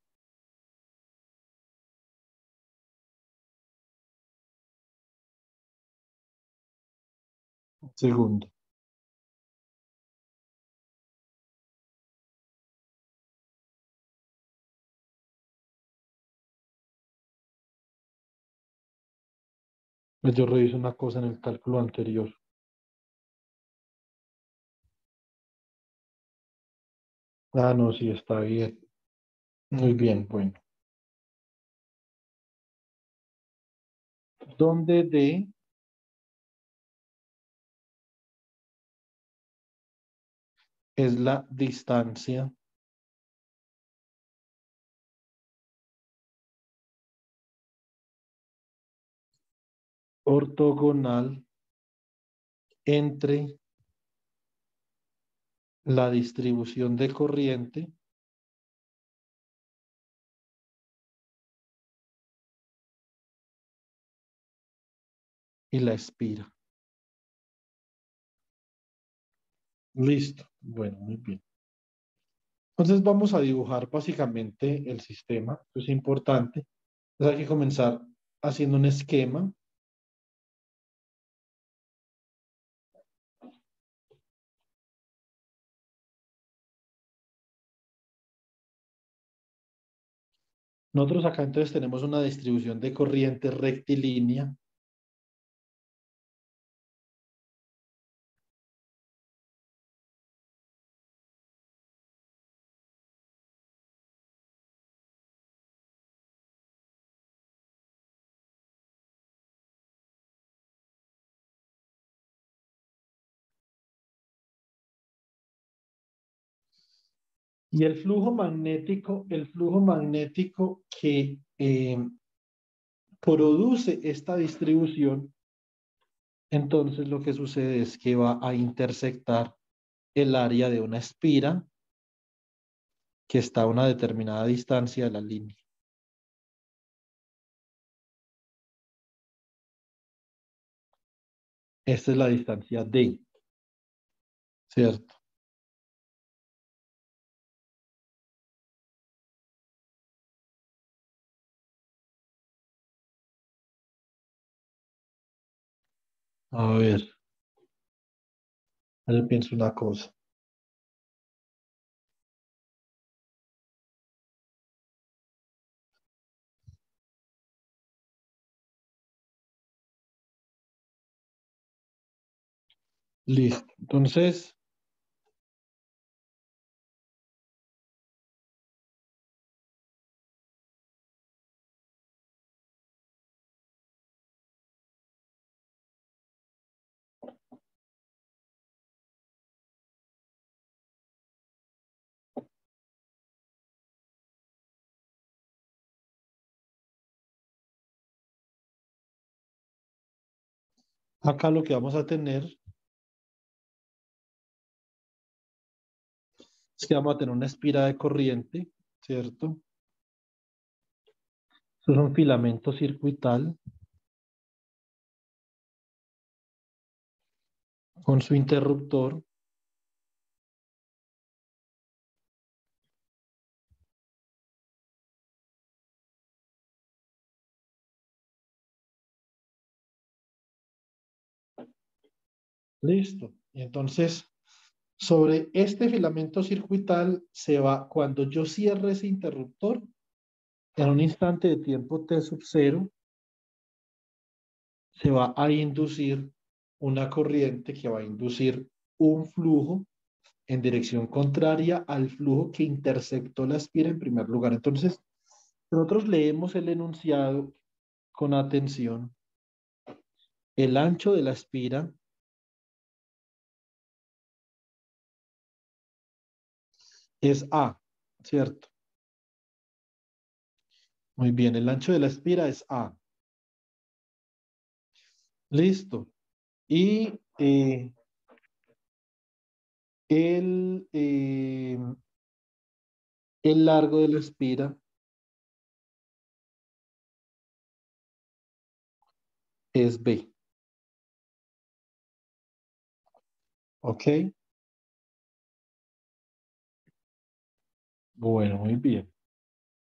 Segundo. Pues yo reviso una cosa en el cálculo anterior. Ah, no, sí, está bien. Muy bien, bueno. Donde D es la distancia ortogonal entre la distribución de corriente y la espira. Listo. Bueno, muy bien. Entonces vamos a dibujar básicamente el sistema. Eso es importante. Entonces hay que comenzar haciendo un esquema. Nosotros acá entonces tenemos una distribución de corriente rectilínea. Y el flujo magnético que produce esta distribución, entonces lo que sucede es que va a intersectar el área de una espira que está a una determinada distancia de la línea. Esta es la distancia D, ¿cierto? A ver, yo pienso una cosa. Listo. Entonces, acá lo que vamos a tener es que vamos a tener una espira de corriente, ¿cierto? Esto es un filamento circuital con su interruptor. Listo. Y entonces, sobre este filamento circuital se va, cuando yo cierre ese interruptor, en un instante de tiempo t sub 0, se va a inducir una corriente que va a inducir un flujo en dirección contraria al flujo que intersectó la espira en primer lugar. Entonces, nosotros leemos el enunciado con atención. El ancho de la espira es A, ¿cierto? Muy bien, el ancho de la espira es A. Listo. Y el, eh, el largo de la espira es B. ¿Ok? Bueno, muy bien.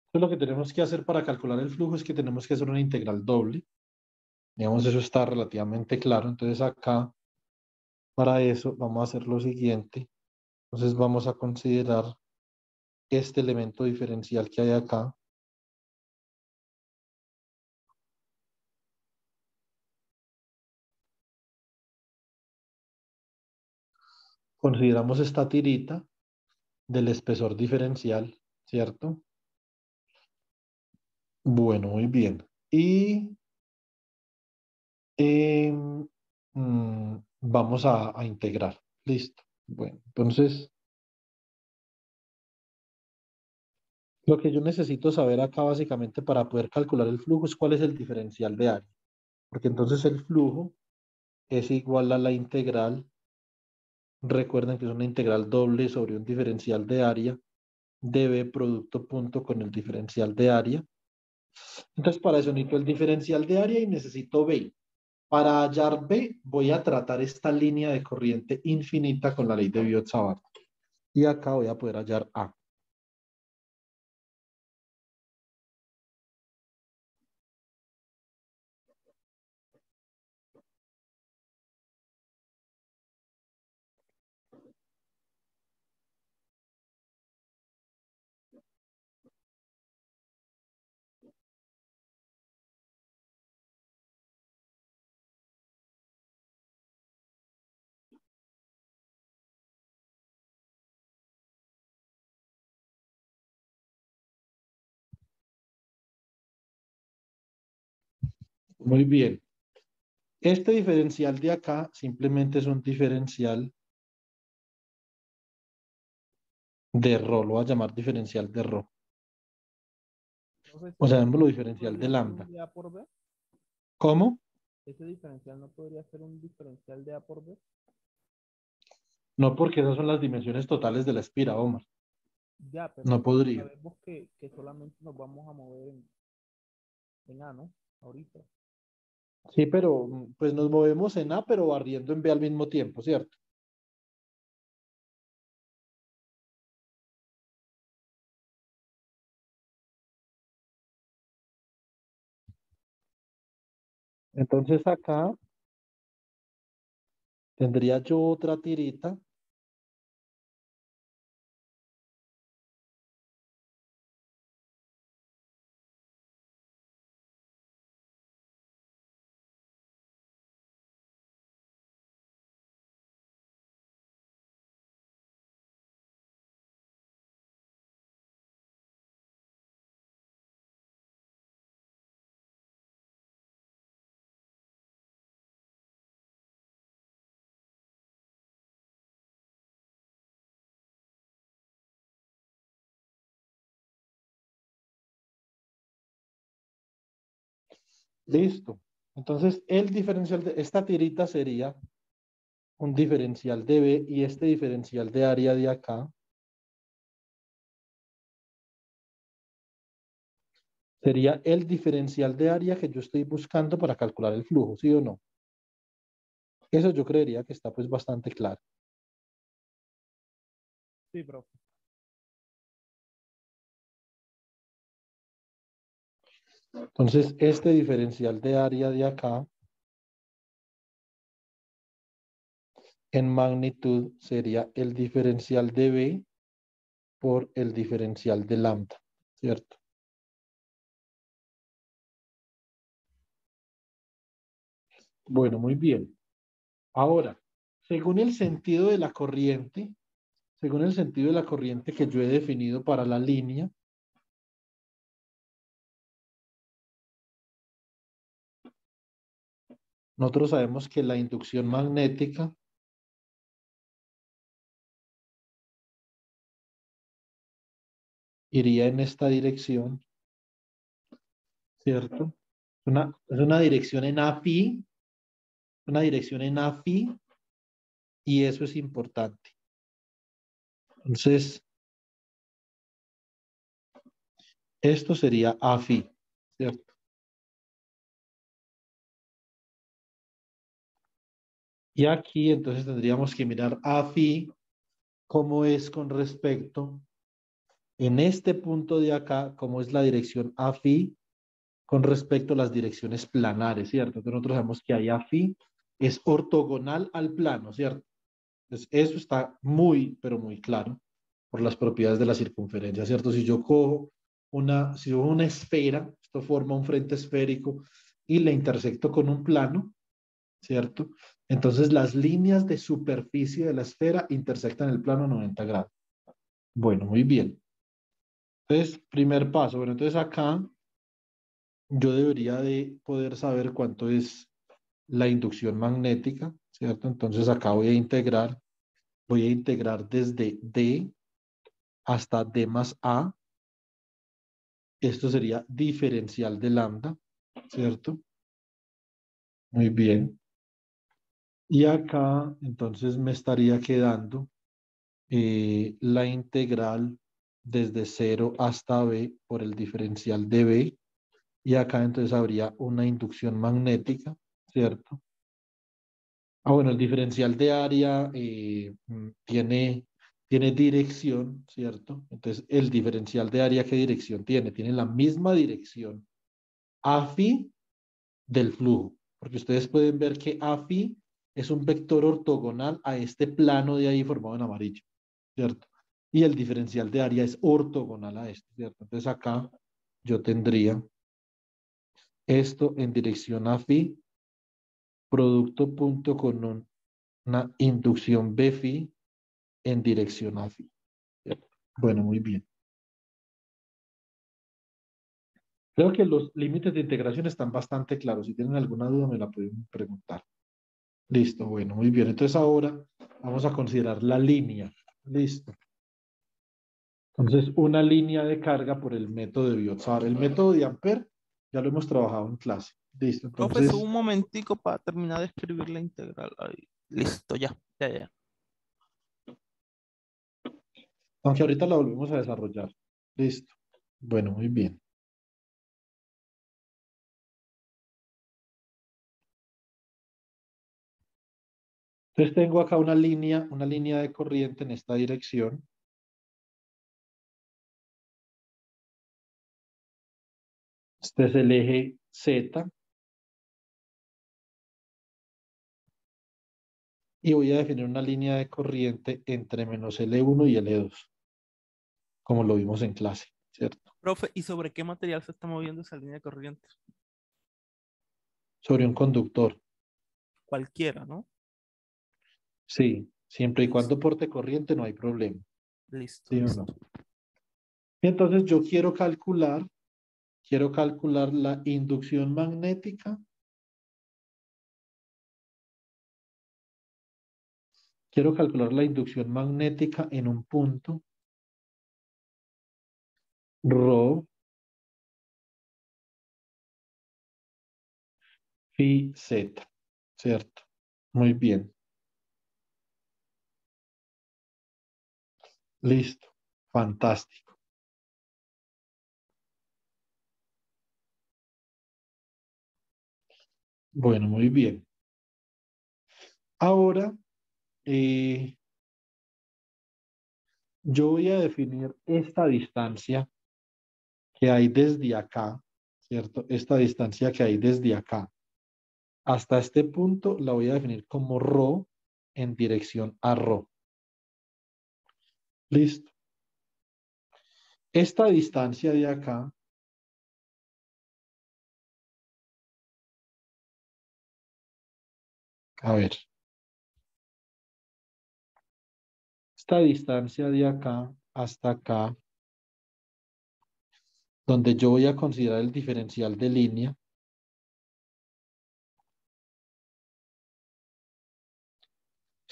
Entonces lo que tenemos que hacer para calcular el flujo es que tenemos que hacer una integral doble. Digamos, eso está relativamente claro. Entonces acá, para eso, vamos a hacer lo siguiente. Entonces vamos a considerar este elemento diferencial que hay acá. Consideramos esta tirita del espesor diferencial, ¿cierto? Bueno, muy bien. Y vamos a integrar. Listo. Bueno, entonces, lo que yo necesito saber acá básicamente para poder calcular el flujo es cuál es el diferencial de área. Porque entonces el flujo es igual a la integral. Recuerden que es una integral doble sobre un diferencial de área de B producto punto con el diferencial de área. Entonces, para eso necesito el diferencial de área y necesito B. Para hallar B, voy a tratar esta línea de corriente infinita con la ley de Biot-Savart. Y acá voy a poder hallar A. Muy bien. Este diferencial de acá simplemente es un diferencial de ρ. Lo voy a llamar diferencial de ρ. Entonces, O ese sea, lo diferencial no diferencial de podría ser un lambda. de A por B. ¿Cómo? Ese diferencial no podría ser un diferencial de A por B. No, porque esas son las dimensiones totales de la espira, Omar. Ya, No pero podría. sabemos que solamente nos vamos a mover en A, ¿no? Ahorita. Sí, pero pues nos movemos en A, pero barriendo en B al mismo tiempo, ¿cierto? Entonces acá tendría yo otra tirita. Listo. Entonces el diferencial de esta tirita sería un diferencial de B y este diferencial de área de acá sería el diferencial de área que yo estoy buscando para calcular el flujo, ¿sí o no? Eso yo creería que está pues bastante claro. Sí, profe. Entonces este diferencial de área de acá en magnitud sería el diferencial de B por el diferencial de lambda, ¿cierto? Bueno, muy bien. Ahora, según el sentido de la corriente, según el sentido de la corriente que yo he definido para la línea, nosotros sabemos que la inducción magnética iría en esta dirección, ¿cierto? Es una dirección en AFI, una dirección en AFI, y eso es importante. Entonces, esto sería AFI, ¿cierto? Y aquí entonces tendríamos que mirar AFI cómo es con respecto, en este punto de acá, cómo es la dirección AFI con respecto a las direcciones planares, ¿cierto? Entonces nosotros sabemos que ahí AFI es ortogonal al plano, ¿cierto? Entonces eso está muy, pero muy claro por las propiedades de la circunferencia, ¿cierto? Si yo cojo una esfera, esto forma un frente esférico y la intersecto con un plano, ¿cierto? Entonces las líneas de superficie de la esfera intersectan el plano a 90 grados. Bueno, muy bien. Entonces, primer paso. Bueno, entonces acá yo debería de poder saber cuánto es la inducción magnética, ¿cierto? Entonces acá voy a integrar desde D hasta D más A. Esto sería diferencial de lambda, ¿cierto? Muy bien. Y acá entonces me estaría quedando la integral desde 0 hasta B por el diferencial de B. Y acá entonces habría una inducción magnética ¿cierto? Ah, bueno, el diferencial de área tiene dirección, ¿cierto? Entonces, el diferencial de área, ¿qué dirección tiene? Tiene la misma dirección AFI del flujo, porque ustedes pueden ver que AFI es un vector ortogonal a este plano de ahí formado en amarillo, ¿cierto? Y el diferencial de área es ortogonal a esto, ¿cierto? Entonces acá yo tendría esto en dirección AFI, producto punto con una inducción BFI en dirección AFI, ¿cierto? Bueno, muy bien. Creo que los límites de integración están bastante claros. Si tienen alguna duda, me la pueden preguntar. Listo, bueno, muy bien. Entonces ahora vamos a considerar la línea. Listo. Entonces, una línea de carga por el método de Biot-Savart. El método de Ampère ya lo hemos trabajado en clase. Listo. Profe, sube Entonces, un momentico para terminar de escribir la integral. Ahí. Listo, ya. aunque ahorita la volvemos a desarrollar. Listo. Bueno, muy bien. Entonces tengo acá una línea de corriente en esta dirección. Este es el eje Z. Y voy a definir una línea de corriente entre menos L1 y L2, como lo vimos en clase, ¿cierto? Profe, ¿y sobre qué material se está moviendo esa línea de corriente? Sobre un conductor. Cualquiera, ¿no? Sí, siempre y Listo, cuando porte corriente no hay problema. listo, ¿Sí o no? listo. Y entonces yo quiero calcular la inducción magnética. Quiero calcular la inducción magnética en un punto ρ phi z, ¿cierto? Muy bien, listo, fantástico. Bueno, muy bien. Ahora, eh, yo voy a definir esta distancia que hay desde acá, ¿cierto? Esta distancia que hay desde acá hasta este punto la voy a definir como ρ en dirección a ρ. Listo. Esta distancia de acá, a ver, esta distancia de acá hasta acá, donde yo voy a considerar el diferencial de línea,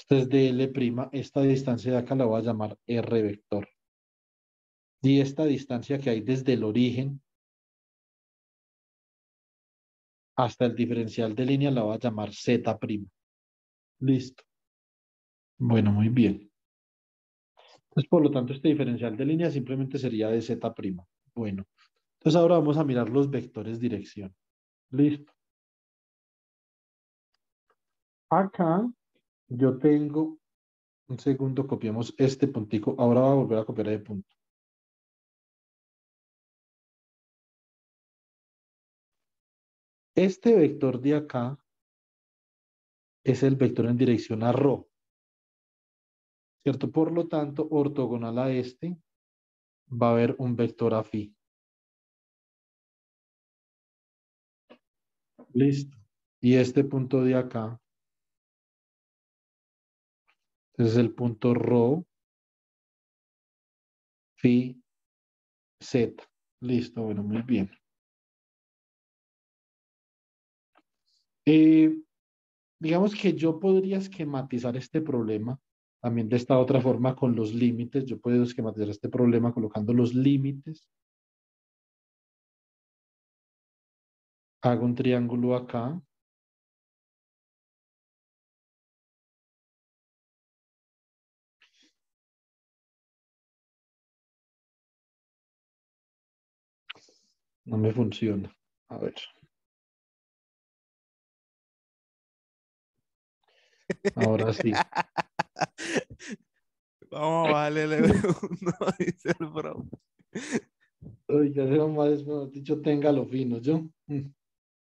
esta es de L', esta distancia de acá la voy a llamar R vector. Y esta distancia que hay desde el origen hasta el diferencial de línea la voy a llamar Z'. Listo. Bueno, muy bien. Entonces, por lo tanto, este diferencial de línea simplemente sería de Z'. Bueno, entonces ahora vamos a mirar los vectores dirección. Listo. Acá yo tengo, un segundo, copiamos este puntico. Ahora voy a volver a copiar el punto. Este vector de acá es el vector en dirección a ρ, ¿cierto? Por lo tanto, ortogonal a este va a haber un vector a phi. Listo. Y este punto de acá es el punto ρ phi z. Listo, bueno, muy bien. Eh, digamos que yo podría esquematizar este problema también de esta otra forma con los límites. Yo puedo esquematizar este problema colocando los límites. Hago un triángulo acá. No me funciona. A ver. Ahora sí. Vamos a bajarle el L1, dice el bro. Oiga, ese mamá es, mejor dicho, téngalo fino, yo.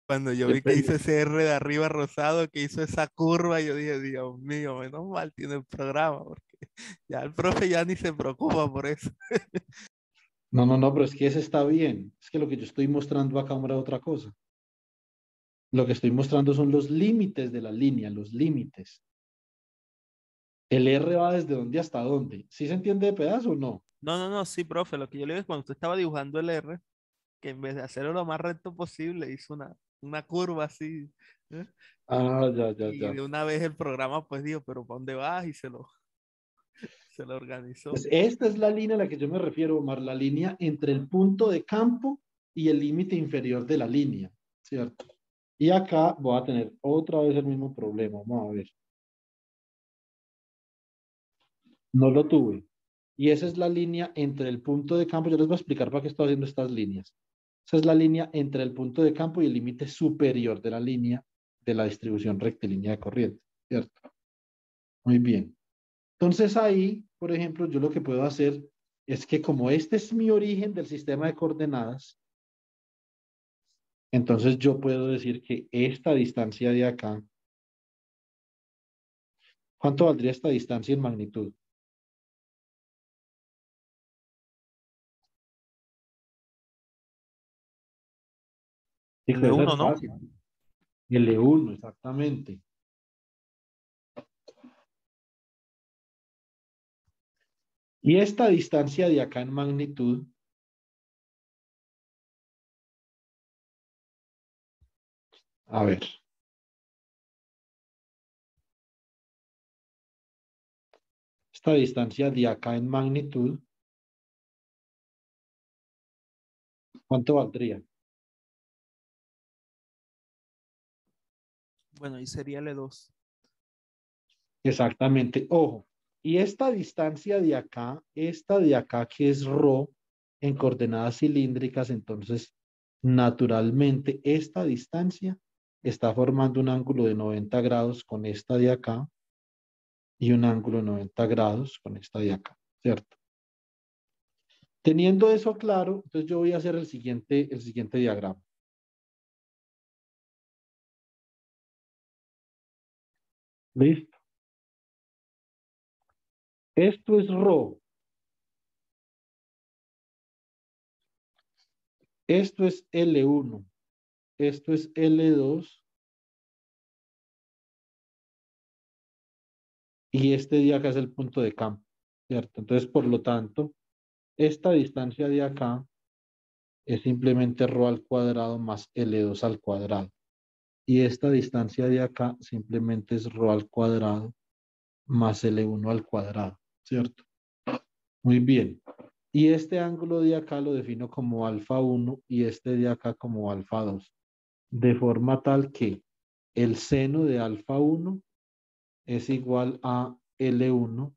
Cuando yo Qué vi que hizo pena. ese R de arriba rosado, que hizo esa curva, yo dije, Dios mío, menos mal tiene el programa, porque ya el profe ya ni se preocupa por eso. No, no, no, pero es que ese está bien. Es que lo que yo estoy mostrando acá cámara es otra cosa. Lo que estoy mostrando son los límites de la línea, los límites. El R va desde dónde hasta dónde. ¿Sí se entiende de pedazo o no? No, no, no, sí, profe, lo que yo le digo es cuando usted estaba dibujando el R, que en vez de hacerlo lo más recto posible, hizo una curva así, ¿eh? Ah, ya, ya, Y ya. de una vez el programa pues dijo, pero ¿para dónde vas? Y se lo Pues organizó. esta es la línea a la que yo me refiero, Omar, la línea entre el punto de campo y el límite inferior de la línea, ¿cierto? Y acá voy a tener otra vez el mismo problema. Vamos a ver. No lo tuve. Y esa es la línea entre el punto de campo. Yo les voy a explicar para qué estoy haciendo estas líneas. Esa es la línea entre el punto de campo y el límite superior de la línea de la distribución rectilínea de corriente, ¿cierto? Muy bien. Entonces ahí, por ejemplo, yo lo que puedo hacer es que como este es mi origen del sistema de coordenadas, entonces yo puedo decir que esta distancia de acá, ¿cuánto valdría esta distancia en magnitud? Sí, El esa L1, es ¿no? fácil. L1, exactamente. Y esta distancia de acá en magnitud, a ver, esta distancia de acá en magnitud, ¿cuánto valdría? Bueno, ahí sería L2. Exactamente, ojo. Y esta distancia de acá, esta de acá que es ρ en coordenadas cilíndricas, entonces naturalmente esta distancia está formando un ángulo de 90 grados con esta de acá y un ángulo de 90 grados con esta de acá, ¿cierto? Teniendo eso claro, entonces yo voy a hacer el siguiente diagrama. ¿Listo? Esto es ρ, esto es L1, esto es L2 y este de acá es el punto de campo, ¿cierto? Entonces, por lo tanto, esta distancia de acá es simplemente ρ al cuadrado más L2 al cuadrado. Y esta distancia de acá simplemente es ρ al cuadrado más L1 al cuadrado, ¿cierto? Muy bien. Y este ángulo de acá lo defino como alfa 1 y este de acá como alfa 2. De forma tal que el seno de alfa 1 es igual a L1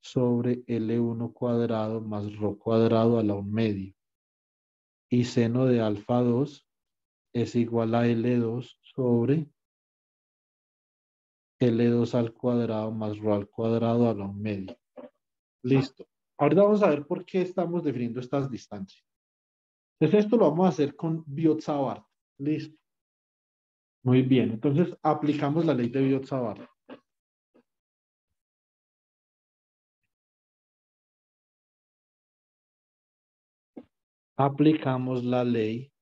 sobre L1 cuadrado más ρ cuadrado a la 1 medio. Y seno de alfa 2 es igual a L2 sobre L2 al cuadrado más ρ al cuadrado a la 1 medio. Listo. Ahora vamos a ver por qué estamos definiendo estas distancias. Entonces esto lo vamos a hacer con Biot-Savart. Listo. Muy bien. Entonces aplicamos la ley de Biot-Savart. Aplicamos la ley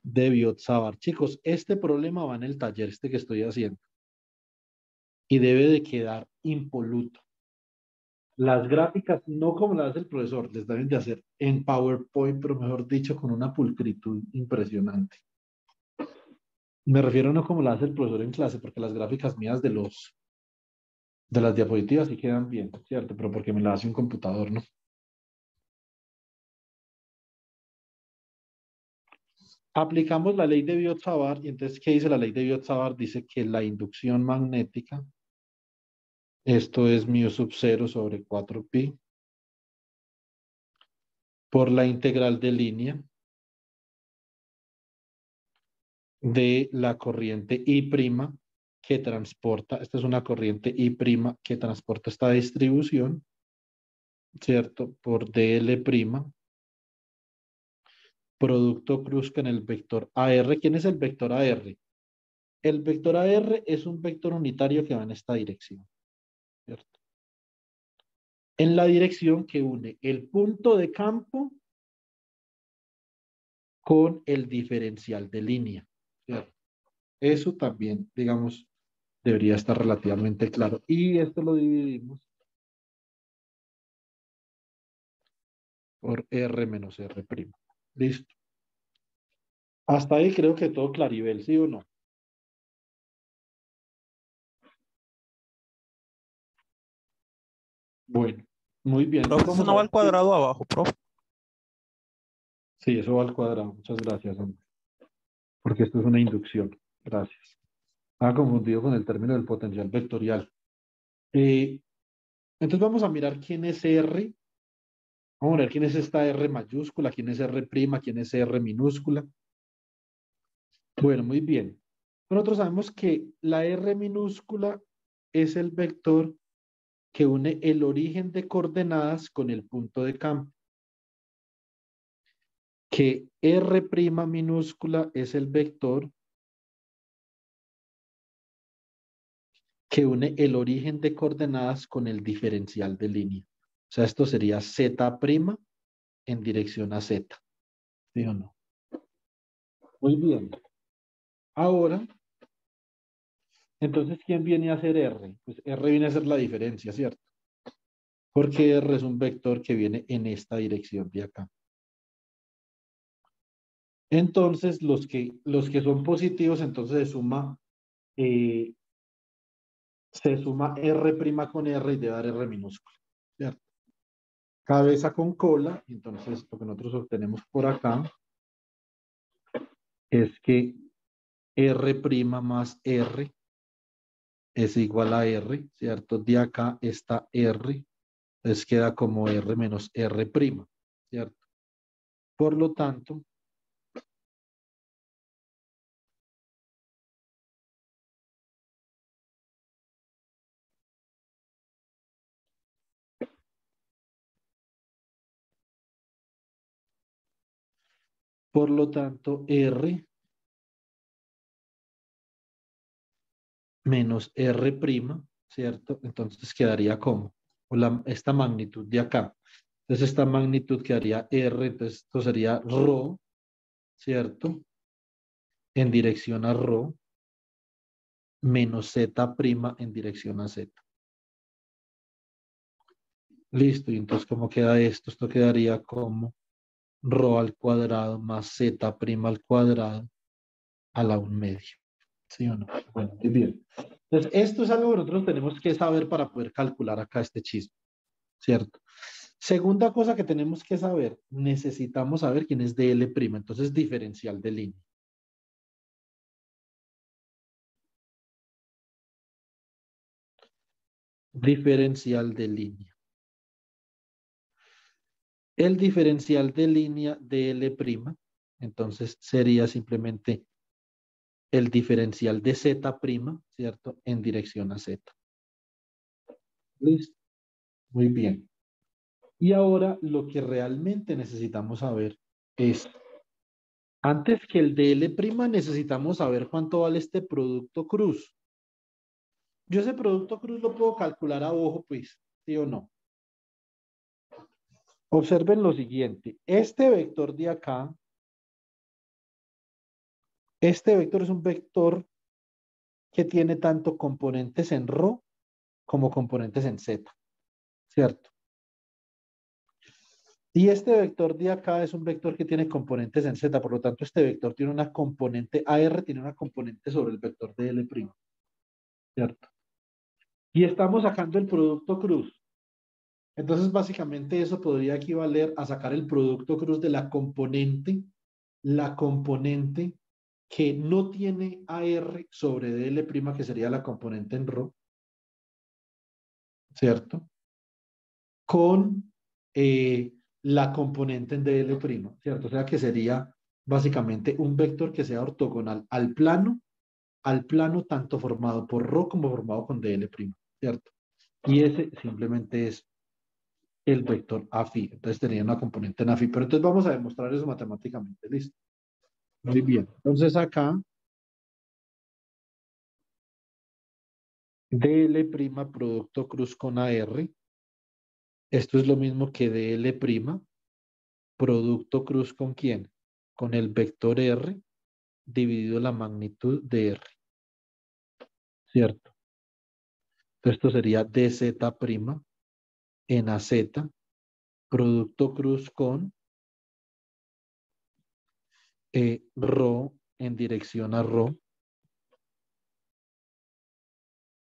de Biot-Savart. Chicos, este problema va en el taller este que estoy haciendo y debe de quedar impoluto. Las gráficas, no como las hace el profesor, les deben de hacer en PowerPoint, pero mejor dicho, con una pulcritud impresionante. Me refiero no como las hace el profesor en clase, porque las gráficas mías de las diapositivas sí quedan bien, ¿cierto? Pero porque me las hace un computador, ¿no? Aplicamos la ley de Biot-Savart y entonces, ¿qué dice la ley de Biot-Savart? Dice que la inducción magnética, esto es mu sub 0 sobre 4pi, por la integral de línea de la corriente I', que transporta, esta es una corriente I' que transporta esta distribución, ¿cierto? Por DL', producto cruz con el vector AR. ¿Quién es el vector AR? El vector AR es un vector unitario que va en esta dirección, ¿cierto? En la dirección que une el punto de campo con el diferencial de línea, ¿cierto? Eso también, digamos, debería estar relativamente claro. Y esto lo dividimos por R menos R'. Listo. Hasta ahí creo que todo claribel, ¿sí o no? Bueno, muy bien. Entonces Profe, eso vamos a no va ver al cuadrado abajo, profe. sí, eso va al cuadrado. Muchas gracias, hombre. Porque esto es una inducción. Gracias. Estaba confundido con el término del potencial vectorial. Eh, entonces vamos a mirar quién es R. Vamos a ver quién es esta R mayúscula, quién es R', quién es R minúscula. Bueno, muy bien. Nosotros sabemos que la R minúscula es el vector que une el origen de coordenadas con el punto de campo. Que R' minúscula es el vector que une el origen de coordenadas con el diferencial de línea. O sea, esto sería Z' en dirección a Z. ¿Sí o no? Muy bien. Ahora, entonces, ¿quién viene a ser R? Pues R viene a ser la diferencia, ¿cierto? Porque R es un vector que viene en esta dirección de acá. Entonces, los que son positivos, entonces eh, se suma R' con R y debe dar R minúscula, ¿cierto? Cabeza con cola, entonces lo que nosotros obtenemos por acá es que R' más R es igual a R, ¿cierto? De acá está R, entonces queda como R menos R', ¿cierto? Por lo tanto, R menos R', ¿cierto? Entonces quedaría como esta magnitud de acá. Entonces esta magnitud quedaría R, entonces esto sería ρ, ¿cierto? En dirección a ρ, menos Z' en dirección a Z. Listo, y entonces ¿cómo queda esto? Esto quedaría como ρ al cuadrado más Z' al cuadrado a la 1/2. ¿Sí o no? Bueno, muy bien. Entonces, esto es algo que nosotros tenemos que saber para poder calcular acá este chisme, ¿cierto? Segunda cosa que tenemos que saber, necesitamos saber quién es DL', entonces diferencial de línea. Diferencial de línea. El diferencial de línea DL', entonces sería simplemente el diferencial de Z', ¿cierto? En dirección a Z. Listo. Muy bien. Y ahora lo que realmente necesitamos saber es, antes que el DL', necesitamos saber cuánto vale este producto cruz. Yo ese producto cruz lo puedo calcular a ojo, pues, ¿sí o no? Observen lo siguiente. Este vector de acá, este vector es un vector que tiene tanto componentes en ρ como componentes en z, ¿cierto? Y este vector de acá es un vector que tiene componentes en z, por lo tanto este vector tiene una componente AR, tiene una componente sobre el vector de L', ¿cierto? Y estamos sacando el producto cruz. Entonces básicamente eso podría equivaler a sacar el producto cruz de la componente que no tiene AR sobre DL', que sería la componente en ρ, ¿cierto? Con la componente en DL', ¿cierto? O sea que sería básicamente un vector que sea ortogonal al plano al plano tanto formado por ρ como formado con dl', ¿cierto? Y ese simplemente es el vector AFI. Entonces tenía una componente en AFI. Pero entonces vamos a demostrar eso matemáticamente. ¿Listo? Muy bien. Entonces acá, dl' producto cruz con AR. Esto es lo mismo que dl' producto cruz con ¿quién? Con el vector R dividido la magnitud de R. ¿Cierto? Entonces esto sería dz' en AZ, producto cruz con ρ en dirección a ρ,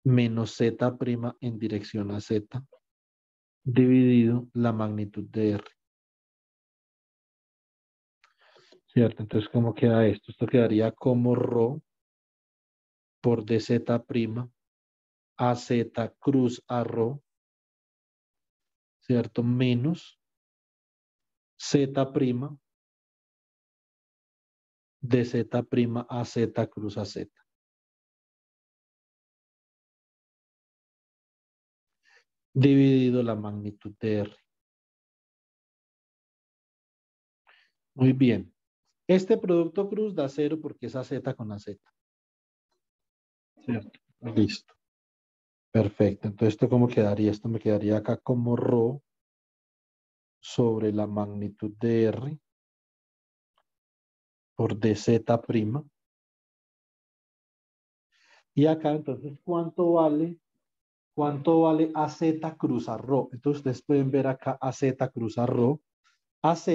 menos z' en dirección a z, dividido la magnitud de R. ¿Cierto? Entonces, ¿cómo queda esto? Esto quedaría como ρ por dz' AZ cruz a ρ, ¿cierto? Menos z' dz' AZ cruz a z. Dividido la magnitud de R. Muy bien. Este producto cruz da 0 porque es AZ con AZ. ¿Cierto? Listo. Perfecto. Entonces, ¿esto cómo quedaría? Esto me quedaría acá como ρ sobre la magnitud de R por dz'. Y acá, entonces, ¿cuánto vale AZ cruz a ρ? Entonces, ustedes pueden ver acá AZ cruz a ρ. AZ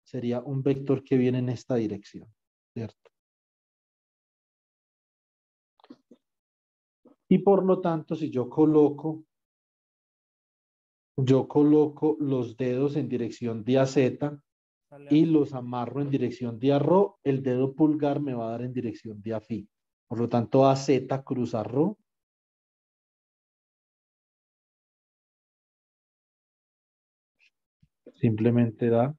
sería un vector que viene en esta dirección, ¿cierto? Y por lo tanto, si yo coloco los dedos en dirección de AZ Sale y así. los amarro en dirección de a ρ, el dedo pulgar me va a dar en dirección de a phi. Por lo tanto, AZ cruz a ρ simplemente da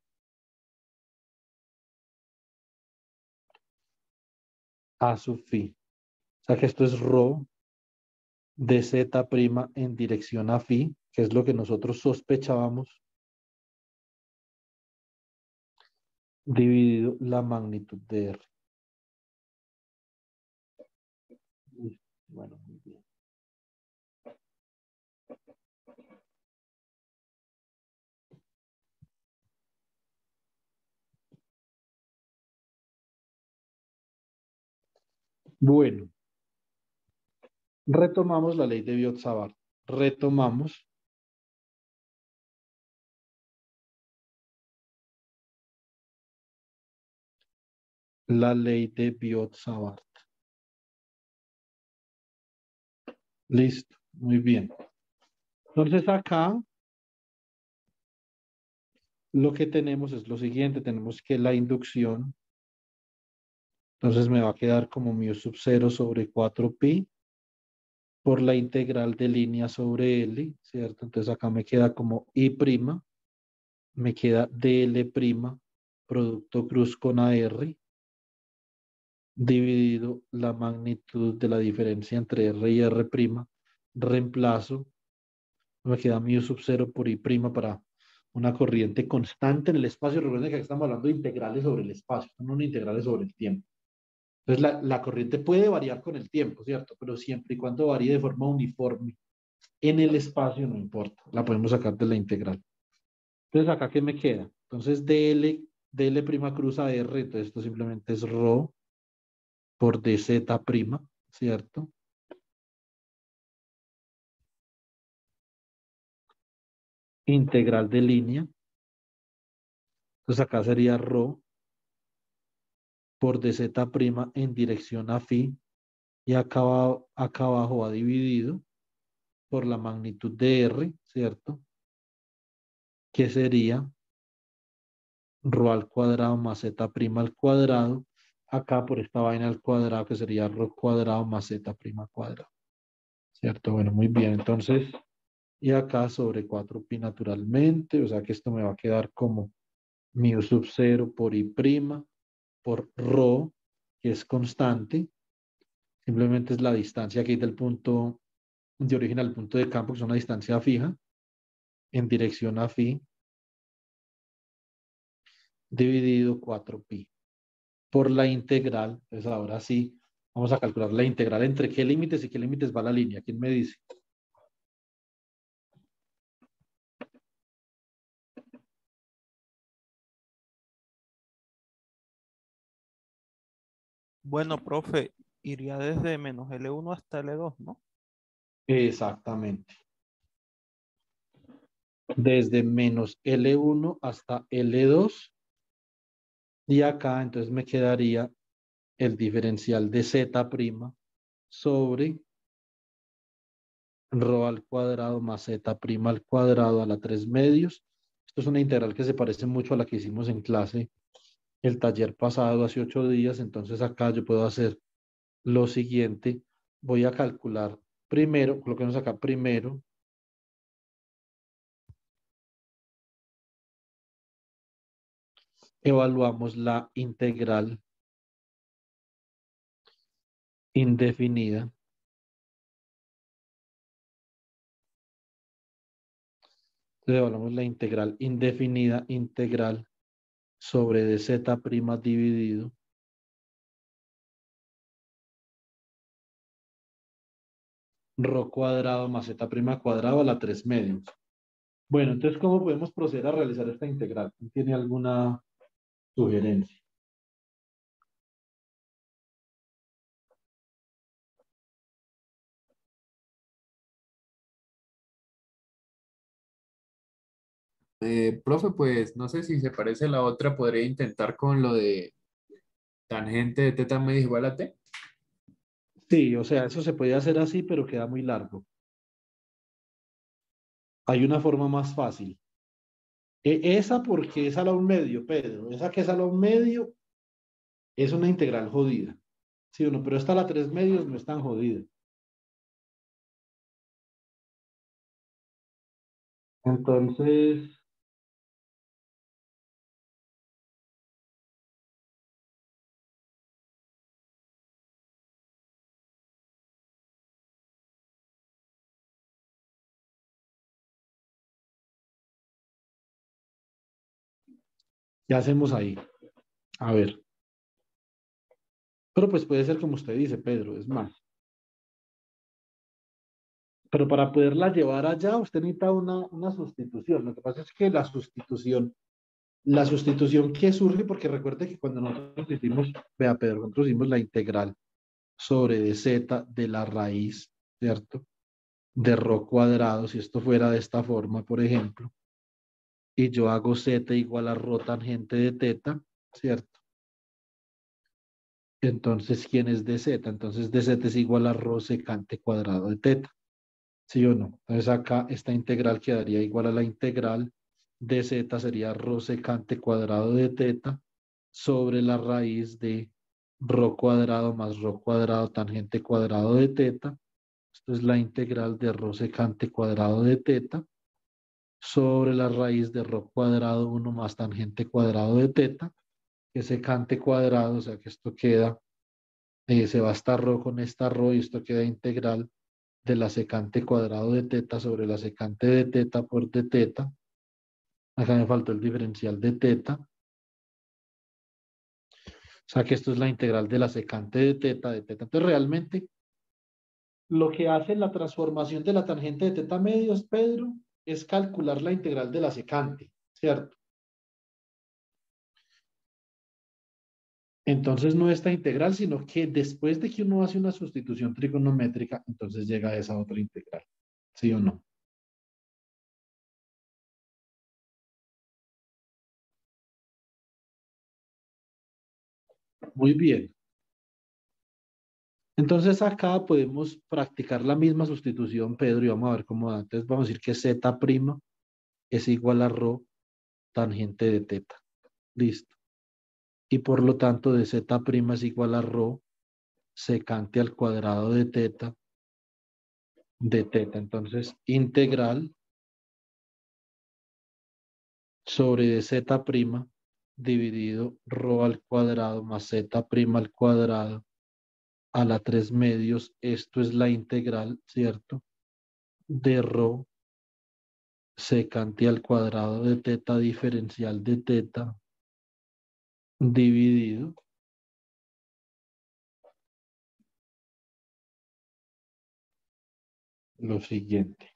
a sub phi. O sea que esto es ρ de z' en dirección a phi, que es lo que nosotros sospechábamos, dividido la magnitud de R. Bueno, muy bien. Bueno, retomamos la ley de Biot-Savart. Retomamos la ley de Biot-Savart. Listo, muy bien. Entonces acá lo que tenemos es lo siguiente, tenemos que la inducción, entonces me va a quedar como mu sub 0 sobre 4pi por la integral de línea sobre L, ¿cierto? Entonces acá me queda como I', me queda DL', producto cruz con AR, dividido la magnitud de la diferencia entre R y R', reemplazo, me queda mu sub 0 por I' para una corriente constante en el espacio. Recuerden que aquí estamos hablando de integrales sobre el espacio, no integrales sobre el tiempo. Entonces, la corriente puede variar con el tiempo, ¿cierto? Pero siempre y cuando varíe de forma uniforme en el espacio, no importa. La podemos sacar de la integral. Entonces, ¿acá qué me queda? Entonces, dl' cruz a R, entonces esto simplemente es ρ por dz', ¿cierto? Integral de línea. Entonces, acá sería ρ por dz' en dirección a phi. Y acá abajo va dividido por la magnitud de R, ¿cierto? Que sería ρ al cuadrado más z' al cuadrado. Acá por esta vaina al cuadrado, que sería ρ cuadrado más z' cuadrado. ¿Cierto? Bueno, muy bien. Entonces, y acá sobre 4pi naturalmente. O sea que esto me va a quedar como mu sub 0 por I' por ρ, que es constante, Simplemente es la distancia que hay del punto de origen al punto de campo, que es una distancia fija, en dirección a phi, dividido 4pi por la integral. Entonces ahora sí, vamos a calcular la integral entre qué límites y qué límites va la línea. ¿Quién me dice? Bueno, profe, iría desde menos L1 hasta L2, ¿no? Exactamente. Desde menos L1 hasta L2. Y acá entonces me quedaría el diferencial de z' sobre rho al cuadrado más z' al cuadrado a la 3 medios. Esto es una integral que se parece mucho a la que hicimos en clase el taller pasado hace 8 días. Entonces acá yo puedo hacer lo siguiente. Voy a calcular primero, coloquemos acá primero, evaluamos la integral indefinida. Entonces evaluamos la integral indefinida integral sobre dz' dividido rho cuadrado más z' cuadrado a la 3 medios. Bueno, entonces, ¿cómo podemos proceder a realizar esta integral? ¿Tiene alguna sugerencia? Profe, pues no sé si se parece a la otra, podría intentar con lo de tangente de teta media igual a t. Sí, o sea, eso se puede hacer así, pero queda muy largo. Hay una forma más fácil. Esa porque es a la un medio, Pedro. Esa que es a la un medio es una integral jodida. Sí o no, pero esta a la 3 medios no es tan jodida. Entonces, ¿qué hacemos ahí? A ver. Pero pues puede ser como usted dice, Pedro, es más. Pero para poderla llevar allá, usted necesita una sustitución. Lo que pasa es que la sustitución que surge, porque recuerde que cuando nosotros hicimos, vea Pedro, nosotros hicimos la integral sobre dz de la raíz, ¿cierto? De rho cuadrado, si esto fuera de esta forma, por ejemplo, y yo hago z igual a rho tangente de teta, ¿cierto? Entonces, ¿quién es dz? Entonces, dz es igual a rho secante cuadrado de teta. ¿Sí o no? Entonces acá esta integral quedaría igual a la integral de z sería rho secante cuadrado de teta sobre la raíz de rho cuadrado más rho cuadrado tangente cuadrado de teta. Esto es la integral de rho secante cuadrado de teta sobre la raíz de rho cuadrado 1 más tangente cuadrado de teta, que es secante cuadrado, o sea que esto queda, se va esta rho con esta rho y esto queda integral de la secante cuadrado de teta sobre la secante de teta por de teta. Acá me faltó el diferencial de teta. O sea que esto es la integral de la secante de teta de teta. Entonces realmente lo que hace la transformación de la tangente de teta medios, Pedro, es calcular la integral de la secante, ¿cierto? Entonces no esta integral, sino que después de que uno hace una sustitución trigonométrica, entonces llega a esa otra integral. ¿Sí o no? Muy bien. Entonces acá podemos practicar la misma sustitución, Pedro, y vamos a ver cómo da. Entonces vamos a decir que z' es igual a rho tangente de teta. Listo. Y por lo tanto de z' es igual a rho secante al cuadrado de teta de teta. Entonces integral sobre de z' dividido rho al cuadrado más z' al cuadrado a la 3 medios. Esto es la integral, ¿cierto? De rho secante al cuadrado de teta diferencial de teta dividido lo siguiente.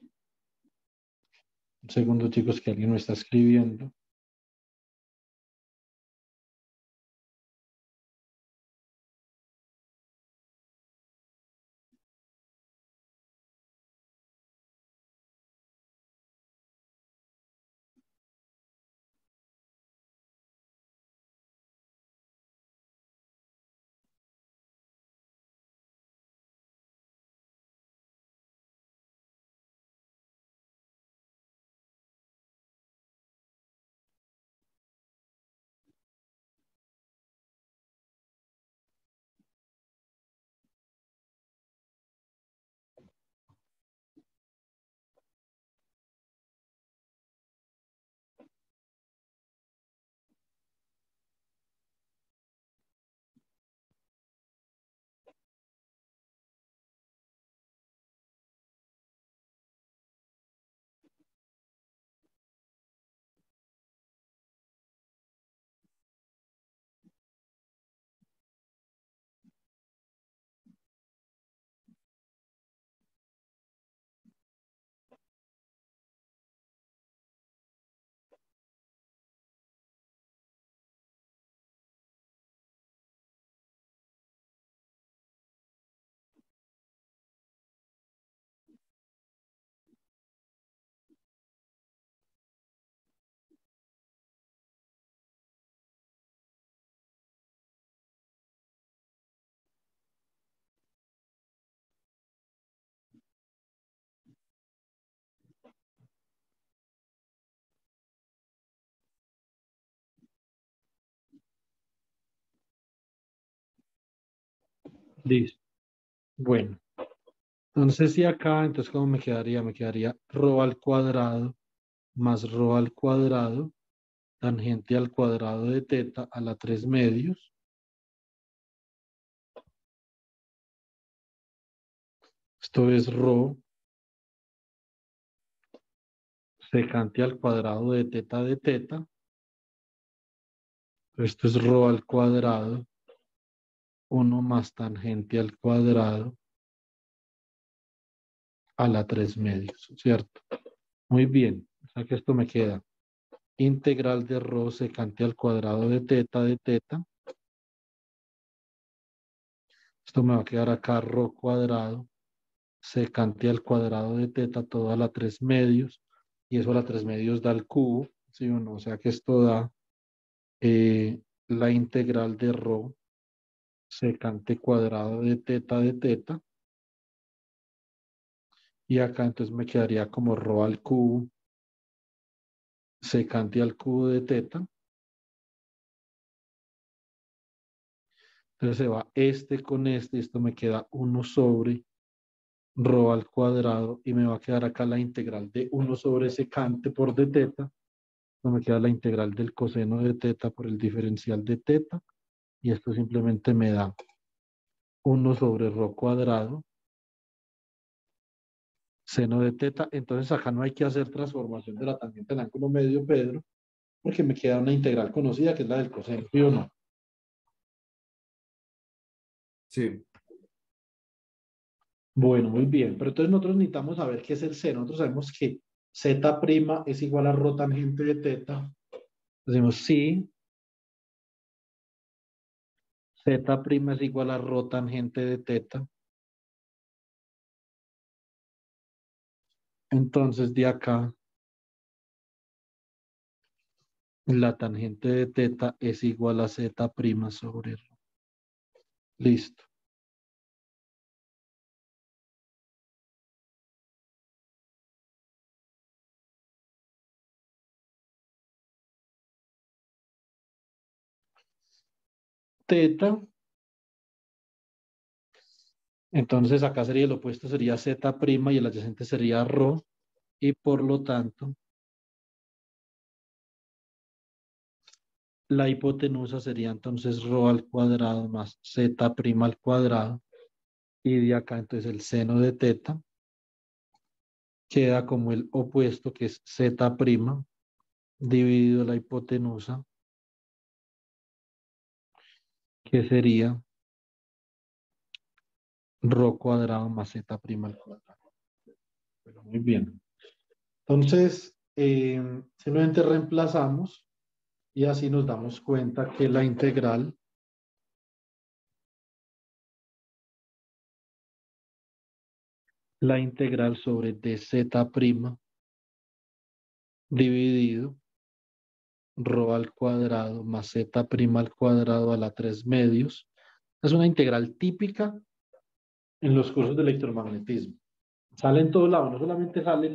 Un segundo, chicos, que alguien me está escribiendo. Listo. Bueno, entonces si acá, entonces ¿cómo me quedaría? Me quedaría rho al cuadrado más rho al cuadrado, tangente al cuadrado de teta a la 3 medios. Esto es rho secante al cuadrado de teta. Esto es rho al cuadrado, 1 más tangente al cuadrado a la 3 medios, ¿cierto? Muy bien, o sea que esto me queda integral de rho secante al cuadrado de teta. Esto me va a quedar acá rho cuadrado secante al cuadrado de teta todo a la 3 medios. Y eso a la 3 medios da el cubo, ¿sí o no? O sea que esto da la integral de rho secante cuadrado de teta. Y acá entonces me quedaría como rho al cubo secante al cubo de teta. Entonces se va este con este. Esto me queda 1 sobre rho al cuadrado. Y me va a quedar acá la integral de 1 sobre secante por de teta. Esto me queda la integral del coseno de teta por el diferencial de teta. Y esto simplemente me da 1 sobre rho cuadrado seno de teta. Entonces acá no hay que hacer transformación de la tangente del ángulo medio, Pedro, porque me queda una integral conocida que es la del coseno, ¿sí o no? Sí. Bueno, muy bien. Pero entonces nosotros necesitamos saber qué es el seno. Nosotros sabemos que z' es igual a rho tangente de teta. Decimos sí, z' es igual a rho tangente de teta. Entonces de acá, la tangente de teta es igual a z' sobre rho. Listo. Teta. Entonces acá sería el opuesto, sería z' y el adyacente sería rho. Y por lo tanto, la hipotenusa sería entonces rho al cuadrado más z' al cuadrado Y de acá entonces el seno de teta queda como el opuesto, que es z' dividido la hipotenusa, que sería rho cuadrado más z' al cuadrado. Pero muy bien. Entonces, simplemente reemplazamos y así nos damos cuenta que la integral sobre dz' dividido rho al cuadrado más z' al cuadrado a la 3 medios es una integral típica en los cursos de electromagnetismo. Sale en todo lado, no solamente sale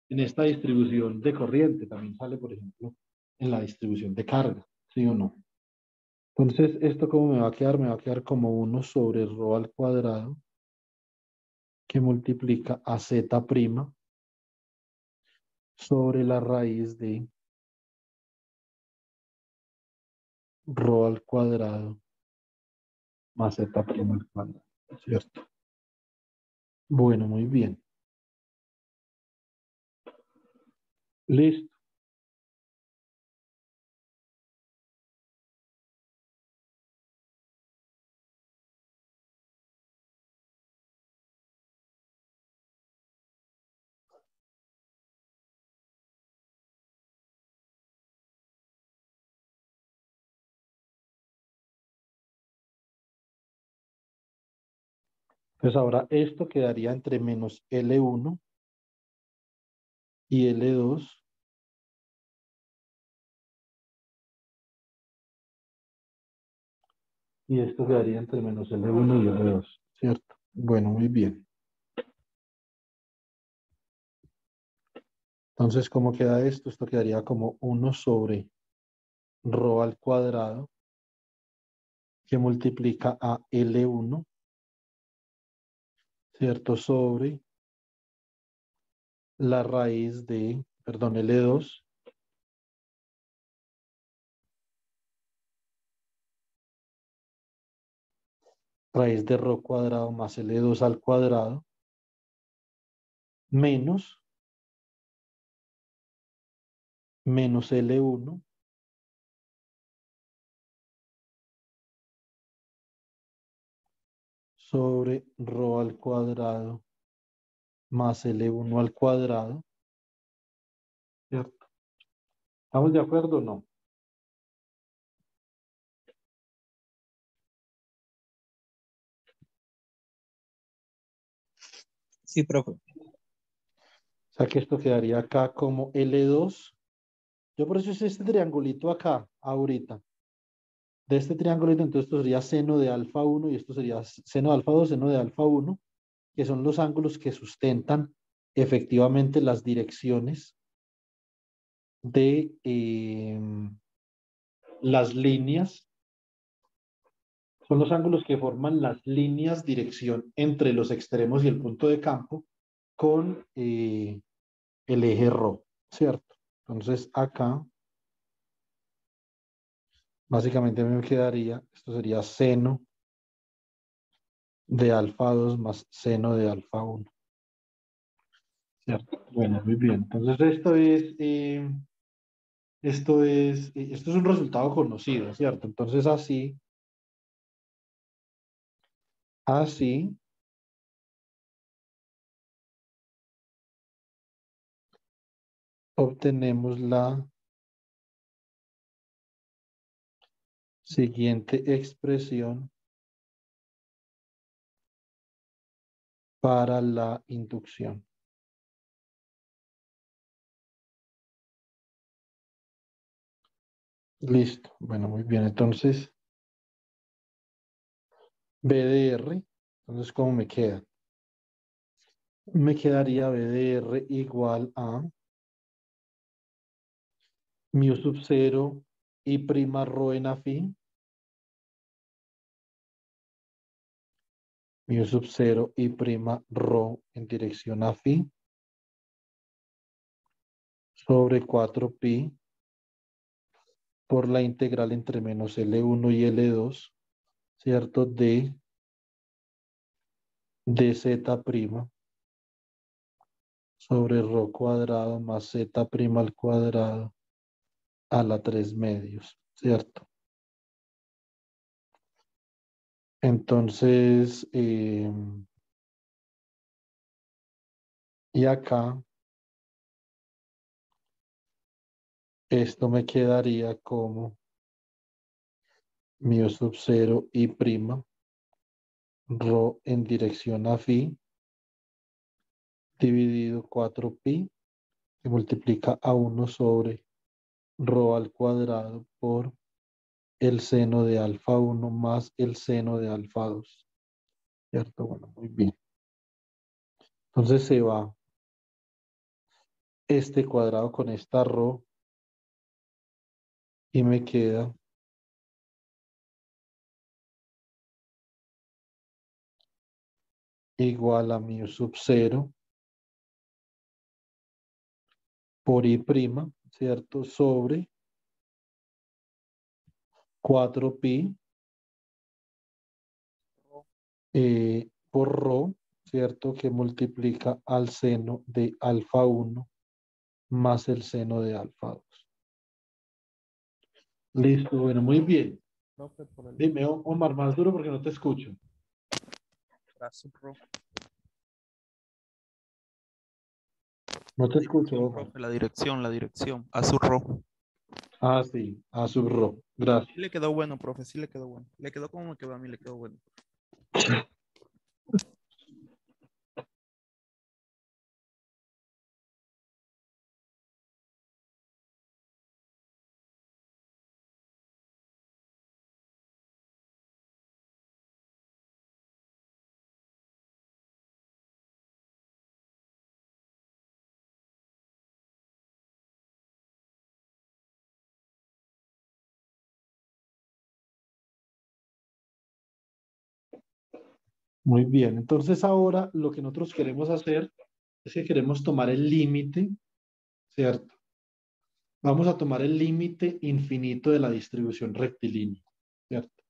en esta distribución de corriente, también sale, por ejemplo, en la distribución de carga, ¿sí o no? Entonces, ¿esto cómo me va a quedar? Me va a quedar como 1 sobre rho al cuadrado que multiplica a z' sobre la raíz de rho al cuadrado más z' al cuadrado, ¿cierto? Bueno, muy bien. Listo. Entonces ahora esto quedaría entre menos L1 y L2 y esto quedaría entre menos L1 y L2, ¿cierto? Bueno, muy bien. Entonces, ¿cómo queda esto? Esto quedaría como 1 sobre rho al cuadrado que multiplica a L1, ¿cierto? Sobre la raíz de, perdón, L2 raíz de rho cuadrado más L2 al cuadrado menos L1 sobre rho al cuadrado más L1 al cuadrado, ¿cierto? ¿Estamos de acuerdo o no? Sí, profe. O sea que esto quedaría acá como L2. Yo por eso es este triangulito acá, ahorita. De este triangulito, entonces esto sería seno de alfa 1 y esto sería seno de alfa 2, seno de alfa 1, que son los ángulos que sustentan efectivamente las direcciones de las líneas. Son los ángulos que forman las líneas dirección entre los extremos y el punto de campo con el eje ρ, ¿cierto? Entonces acá básicamente me quedaría, esto sería seno de alfa 2 más seno de alfa 1, ¿cierto? Bueno, muy bien. Entonces esto es un resultado conocido, ¿cierto? Entonces así obtenemos la siguiente expresión para la inducción. Listo. Bueno, muy bien. Entonces, B de R. Entonces, ¿cómo me queda? Me quedaría B de R igual a mu sub 0 y prima rho en afín. Mu sub 0 y prima rho en dirección afín sobre 4pi por la integral entre menos L1 y L2, ¿cierto? De de z' sobre rho cuadrado más z' al cuadrado a la 3/2, ¿cierto? Entonces, y acá, esto me quedaría como mu sub 0 y prima, rho en dirección a phi, dividido 4pi, que multiplica a 1 sobre rho al cuadrado por el seno de alfa 1 más el seno de alfa 2, ¿cierto? Bueno, muy bien. Entonces se va este cuadrado con esta rho y me queda igual a mu sub 0 por i prima, ¿cierto? Sobre 4pi por rho, ¿cierto? Que multiplica al seno de alfa 1 más el seno de alfa 2. Listo, bueno, muy bien. Profe, por el Dime, Omar, más duro porque no te escucho. brazo, profe. No te escucho, Dirección, Omar. profe, la dirección. Azul rojo. Ah, sí, a sub rho. Gracias. Sí le quedó bueno, profe, sí le quedó bueno. Le quedó como me quedó a mí, le quedó bueno. Muy bien, entonces ahora lo que nosotros queremos hacer es que queremos tomar el límite, ¿cierto? Vamos a tomar el límite infinito de la distribución rectilínea, ¿cierto?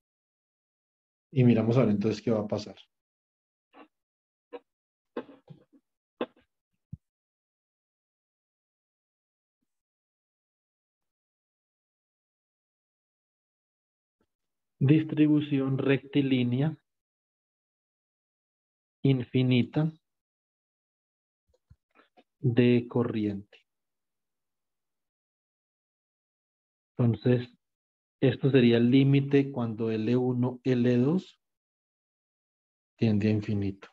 Y miramos a ver entonces qué va a pasar. Distribución rectilínea infinita de corriente. Entonces, esto sería el límite cuando L1, L2 tiende a infinito.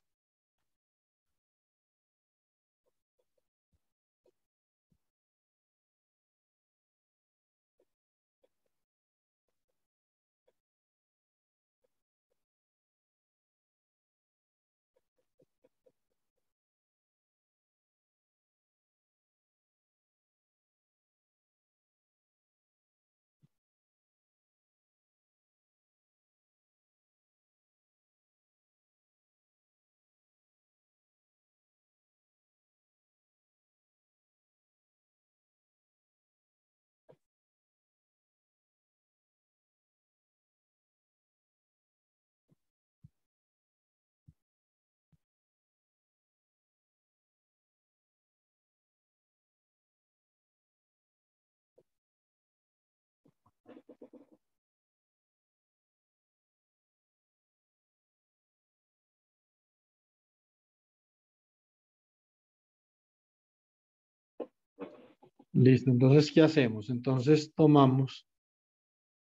Listo, entonces, ¿qué hacemos? Entonces tomamos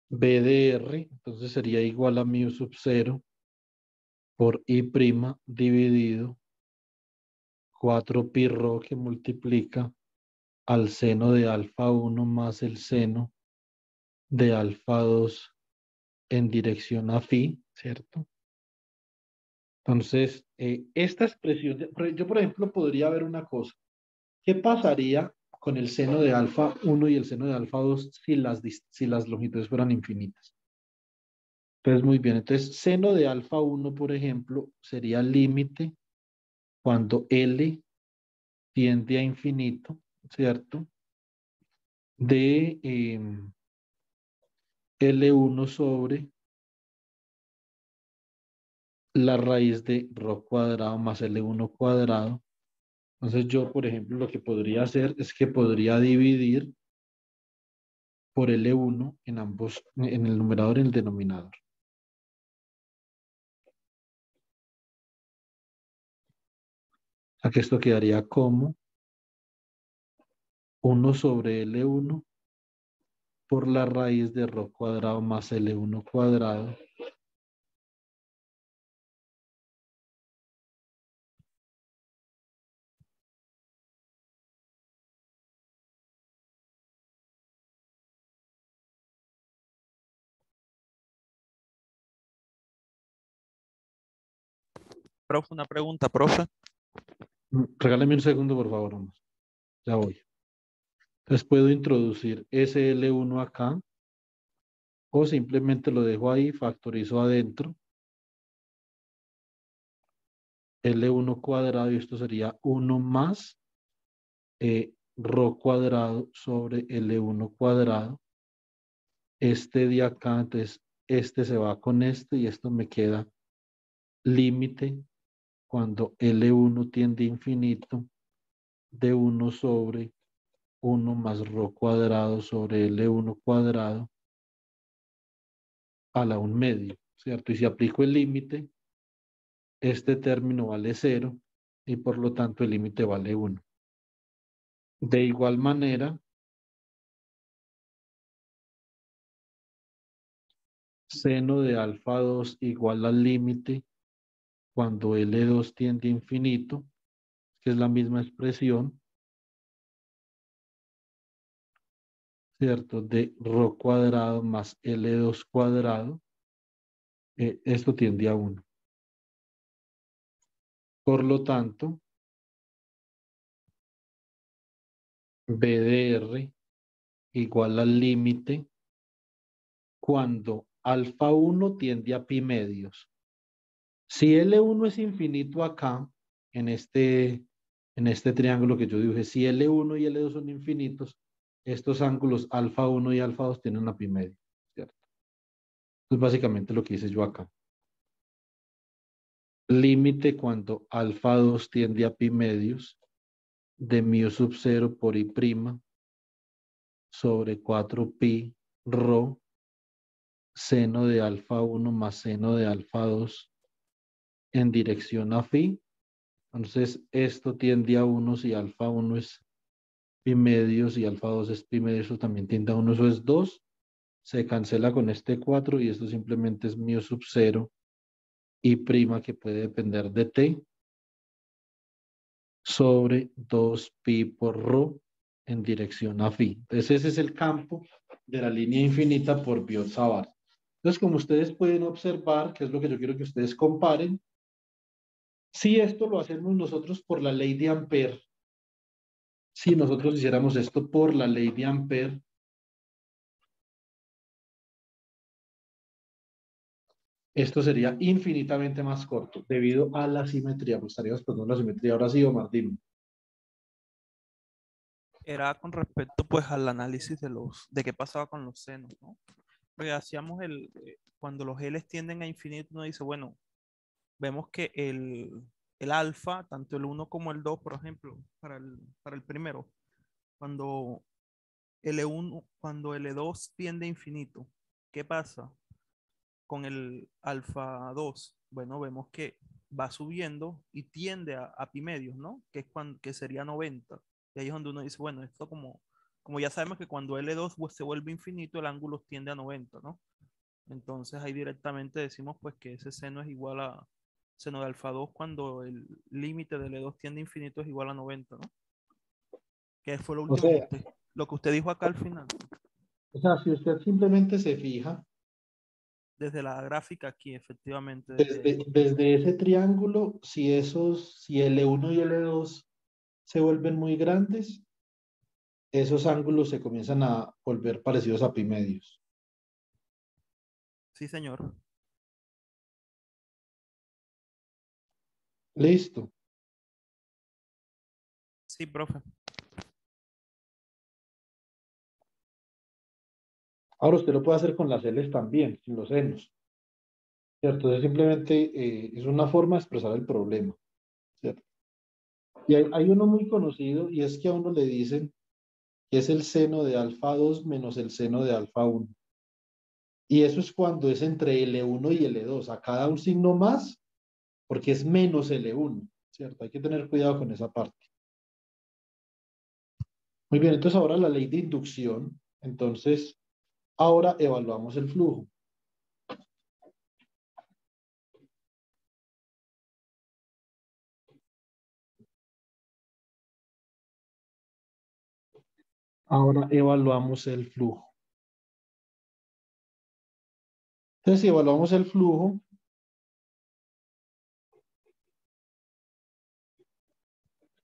B de R, entonces sería igual a mu sub 0 por I prima dividido 4pi rho que multiplica al seno de alfa 1 más el seno de alfa 2 en dirección a phi, ¿cierto? Entonces, esta expresión, yo por ejemplo podría ver una cosa. ¿Qué pasaría con el seno de alfa 1 y el seno de alfa 2 si las longitudes fueran infinitas? Entonces, muy bien. Entonces, seno de alfa 1, por ejemplo, sería el límite cuando L tiende a infinito, ¿cierto? De L1 sobre la raíz de rho cuadrado más L1 cuadrado. Entonces yo, por ejemplo, lo que podría hacer es que podría dividir por L1 en ambos, en el numerador y en el denominador. O sea que esto quedaría como 1 sobre L1 por la raíz de rho cuadrado más L1 cuadrado. Profe, una pregunta, profe. Regálame un segundo, por favor, Omar. Ya voy. Entonces puedo introducir ese L1 acá o simplemente lo dejo ahí, factorizo adentro. L1 cuadrado y esto sería 1 más rho cuadrado sobre L1 cuadrado. Este de acá, entonces este se va con este y esto me queda límite cuando L1 tiende a infinito de 1 sobre 1 más rho cuadrado sobre L1 cuadrado a la 1 medio, ¿cierto? Y si aplico el límite, este término vale 0 y por lo tanto el límite vale 1. De igual manera, seno de alfa 2 igual al límite cuando L2 tiende a infinito, que es la misma expresión, ¿cierto? De rho cuadrado más L2 cuadrado, esto tiende a 1. Por lo tanto, B de R igual al límite cuando alfa 1 tiende a pi medios. Si L1 es infinito acá, en este triángulo que yo dije, si L1 y L2 son infinitos, estos ángulos alfa 1 y alfa 2 tienen a pi medio, ¿cierto? Es básicamente lo que hice yo acá. Límite cuando alfa 2 tiende a pi medios de mu sub 0 por i prima sobre 4 pi rho seno de alfa 1 más seno de alfa 2 en dirección a phi. Entonces, esto tiende a 1 si alfa 1 es pi medios y alfa 2 es pi medios, eso también tiende a 1, eso es 2. Se cancela con este 4 y esto simplemente es mu sub 0 y prima que puede depender de t sobre 2 pi por rho en dirección a phi. Entonces, ese es el campo de la línea infinita por Biot-Savart. Entonces, como ustedes pueden observar, que es lo que yo quiero que ustedes comparen, si esto lo hacemos nosotros por la ley de Ampère, si nosotros hiciéramos esto por la ley de Ampère, esto sería infinitamente más corto debido a la simetría. Pues estaríamos poniendo la simetría. Ahora sí, Omar, dime. Era con respecto pues al análisis de qué pasaba con los senos, ¿no? Porque hacíamos cuando los L tienden a infinito, uno dice, bueno, vemos que el alfa, tanto el uno como el 2 por ejemplo, para el primero, cuando L1, cuando L2 tiende a infinito, ¿qué pasa con el alfa 2? Bueno, vemos que va subiendo y tiende a pi medios, ¿no? Que es que sería 90. Y ahí es donde uno dice, bueno, esto como ya sabemos que cuando L2 se vuelve infinito, el ángulo tiende a 90, ¿no? Entonces ahí directamente decimos pues que ese seno es igual a seno de alfa 2 cuando el límite de L2 tiende a infinito es igual a 90, ¿no? Que fue lo O último sea, lo que usted dijo acá al final. si usted simplemente se fija, Desde la gráfica aquí, efectivamente, desde ese triángulo, si L1 y L2 se vuelven muy grandes, esos ángulos se comienzan a volver parecidos a pi medios. sí, señor. Listo. Sí, profe. Ahora usted lo puede hacer con las L's también, sin los senos. ¿cierto? Entonces simplemente es una forma de expresar el problema, ¿cierto? Y hay uno muy conocido y es que a uno le dicen que es el seno de alfa 2 menos el seno de alfa uno. Y eso es cuando es entre L1 y L2. Acá da un signo más porque es menos L1, ¿cierto? Hay que tener cuidado con esa parte. Muy bien, entonces ahora la ley de inducción. Entonces, ahora evaluamos el flujo. Ahora evaluamos el flujo. Entonces, si evaluamos el flujo,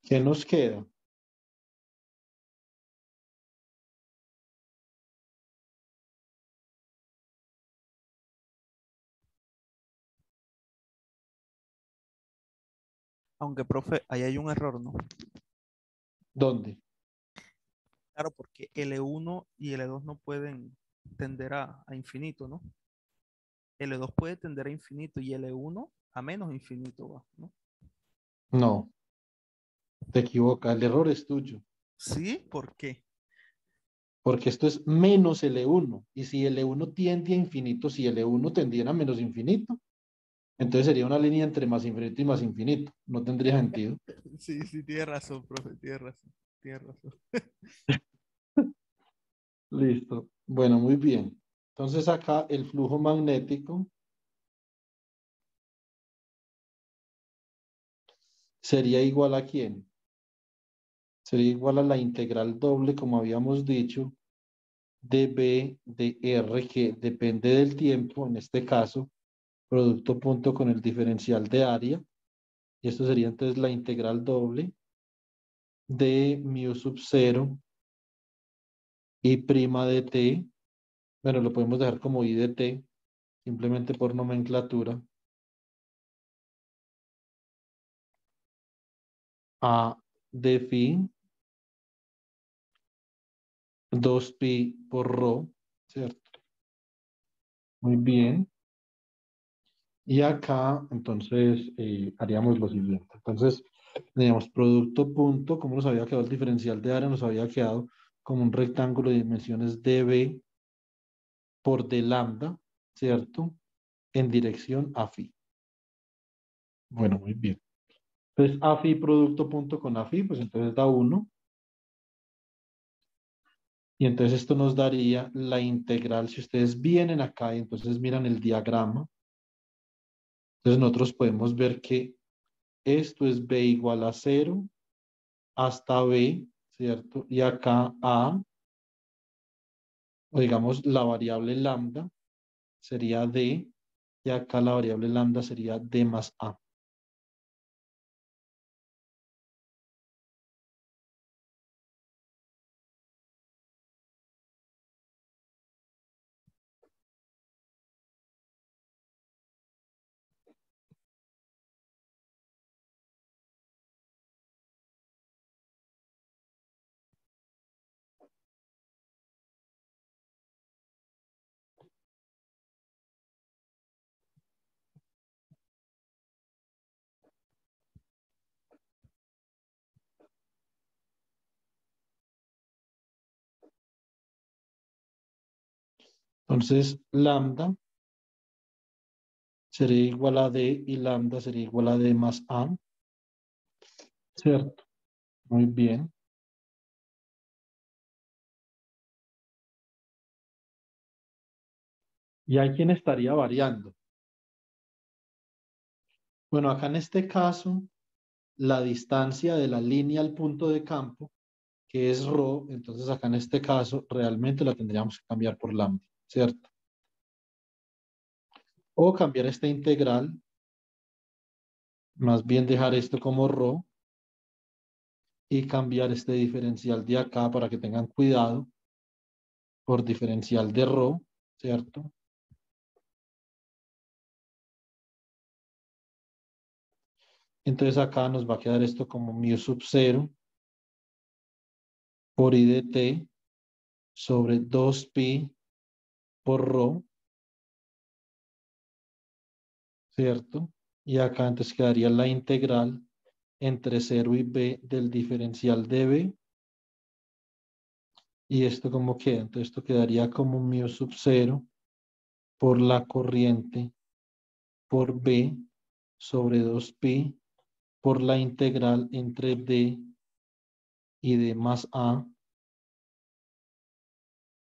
¿qué nos queda? Aunque, profe, ahí hay un error, ¿no? ¿Dónde? Claro, porque L1 y L2 no pueden tender a infinito, ¿no? L2 puede tender a infinito y L1 a menos infinito, va, ¿no? No, te equivocas. El error es tuyo. ¿Sí? ¿Por qué? Porque esto es menos L1. Y si L1 tiende a infinito, si L1 tendiera a menos infinito, entonces sería una línea entre más infinito y más infinito. No tendría sentido. Sí, sí, tiene razón, profe, tiene razón, tiene razón. Listo. Bueno, muy bien. Entonces acá el flujo magnético sería igual a ¿quién? Sería igual a la integral doble, como habíamos dicho, de B de R, que depende del tiempo, en este caso, producto punto con el diferencial de área. Y esto sería entonces la integral doble de mu sub 0 y prima de t. Bueno, lo podemos dejar como i de t, simplemente por nomenclatura, a de phi, 2pi por rho, ¿cierto? Muy bien. Y acá, entonces, haríamos lo siguiente. Entonces, teníamos producto punto, como nos había quedado el diferencial de área, nos había quedado como un rectángulo de dimensiones db por d lambda, ¿cierto? En dirección a phi. Bueno, muy bien. Entonces, a phi producto punto con a phi, pues entonces da 1. Y entonces esto nos daría la integral. Si ustedes vienen acá y entonces miran el diagrama, entonces nosotros podemos ver que esto es b igual a 0 hasta b, ¿cierto? Y acá a, o digamos la variable lambda sería d, y acá la variable lambda sería d más a. Entonces, lambda sería igual a d y lambda sería igual a d más a, ¿cierto? Muy bien. ¿Y hay quien estaría variando? Bueno, acá en este caso, la distancia de la línea al punto de campo, que es rho, entonces acá en este caso realmente la tendríamos que cambiar por lambda, ¿cierto? O cambiar esta integral, más bien dejar esto como rho y cambiar este diferencial de acá para que tengan cuidado por diferencial de rho, ¿cierto? Entonces acá nos va a quedar esto como mu sub 0 por i de t sobre 2pi por rho ¿cierto? Y acá entonces quedaría la integral entre 0 y b del diferencial de b. ¿Y esto cómo queda? Entonces esto quedaría como mu sub 0 por la corriente por b sobre 2pi por la integral entre d y d más a.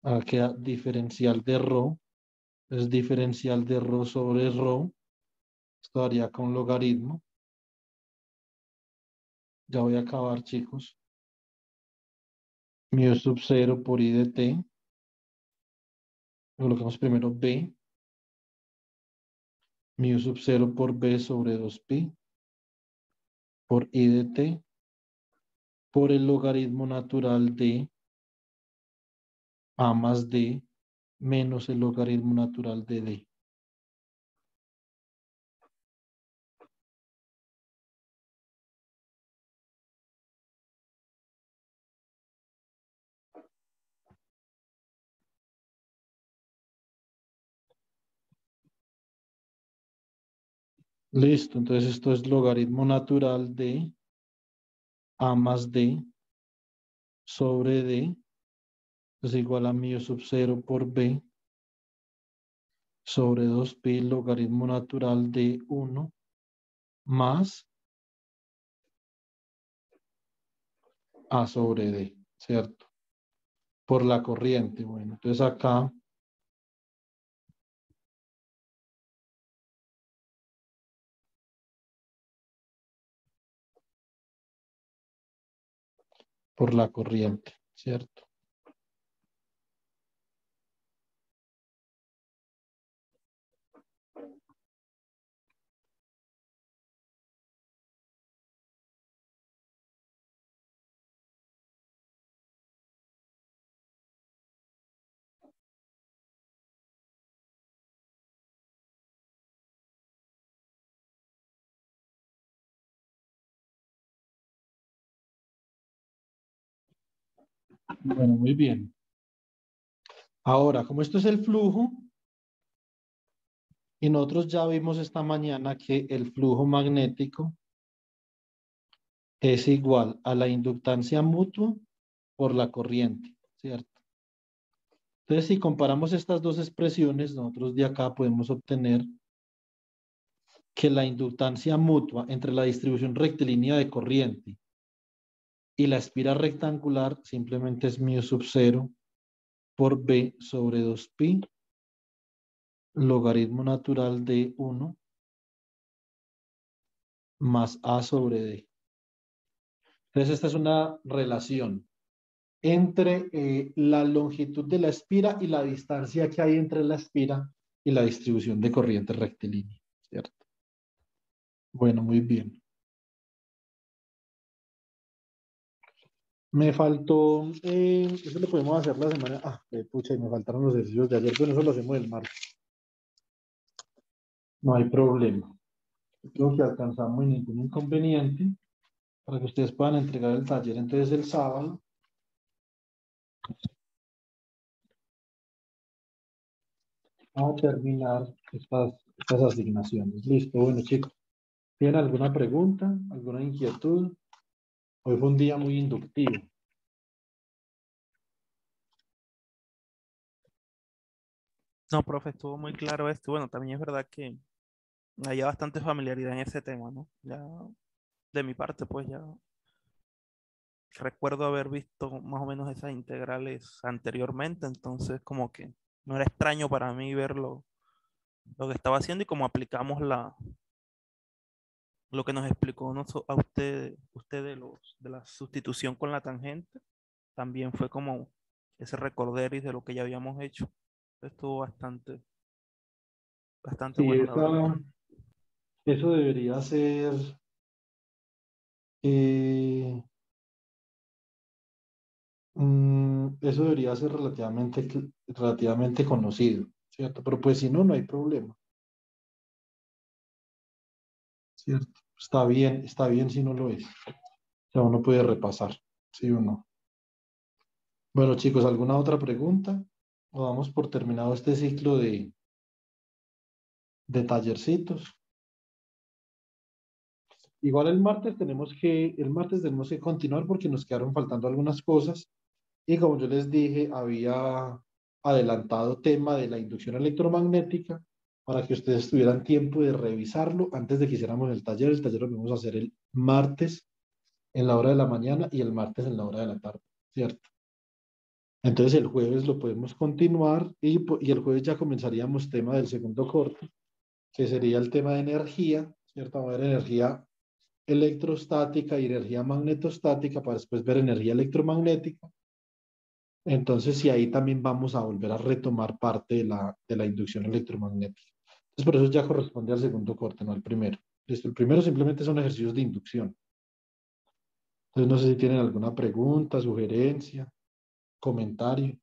Acá queda diferencial de rho. Es diferencial de rho sobre rho. Esto daría con logaritmo. Ya voy a acabar, chicos. Mu sub 0 por i de t. Colocamos primero b. Mu sub 0 por b sobre 2pi por i de t por el logaritmo natural de a más d menos el logaritmo natural de d. Listo, entonces esto es logaritmo natural de a más d sobre d es igual a mu sub 0 por b sobre 2pi logaritmo natural de 1 más a sobre d, ¿cierto? Por la corriente. Bueno, entonces acá por la corriente, ¿cierto? Bueno, muy bien. Ahora, como esto es el flujo, y nosotros ya vimos esta mañana que el flujo magnético es igual a la inductancia mutua por la corriente, ¿cierto? Entonces, si comparamos estas dos expresiones, nosotros de acá podemos obtener que la inductancia mutua entre la distribución rectilínea de corriente y la espira rectangular simplemente es mu sub 0 por b sobre 2pi logaritmo natural de 1 más a sobre d. Entonces, esta es una relación entre la longitud de la espira y la distancia que hay entre la espira y la distribución de corriente rectilínea, ¿cierto? Bueno, muy bien. Me faltó, eso lo podemos hacer la semana, pucha, y me faltaron los ejercicios de ayer, pero eso lo hacemos el martes. No hay problema. Creo que alcanzamos ningún inconveniente para que ustedes puedan entregar el taller entonces el sábado. A terminar estas asignaciones. Listo, bueno chicos. ¿Tienen alguna pregunta, alguna inquietud? Hoy fue un día muy inductivo. No, profe, estuvo muy claro esto. Bueno, también es verdad que hay bastante familiaridad en ese tema, ¿no? Ya de mi parte, pues ya recuerdo haber visto más o menos esas integrales anteriormente, entonces como que no era extraño para mí ver lo que estaba haciendo y cómo aplicamos lo que nos explicó a usted de la sustitución con la tangente, también fue como ese recorderis de lo que ya habíamos hecho. Estuvo bastante Sí, bueno, la verdad. eso debería ser, eh, eso debería ser relativamente conocido, ¿cierto? Pero pues si no, no hay problema, ¿cierto? Está bien si no lo es. O sea, uno puede repasar, ¿sí o no? Bueno, chicos, ¿alguna otra pregunta? O damos por terminado este ciclo de tallercitos. igual el martes tenemos que continuar porque nos quedaron faltando algunas cosas. Y como yo les dije, había adelantado tema de la inducción electromagnética para que ustedes tuvieran tiempo de revisarlo antes de que hiciéramos el taller. El taller lo vamos a hacer el martes en la hora de la mañana y el martes en la hora de la tarde, ¿cierto? Entonces el jueves lo podemos continuar y el jueves ya comenzaríamos tema del segundo corte, que sería el tema de energía, ¿cierto? Vamos a ver energía electrostática y energía magnetostática para después ver energía electromagnética. Entonces, y ahí también vamos a volver a retomar parte de la inducción electromagnética. Entonces, por eso ya corresponde al segundo corte, no al primero. Listo, el primero simplemente son ejercicios de inducción. Entonces, no sé si tienen alguna pregunta, sugerencia, comentario.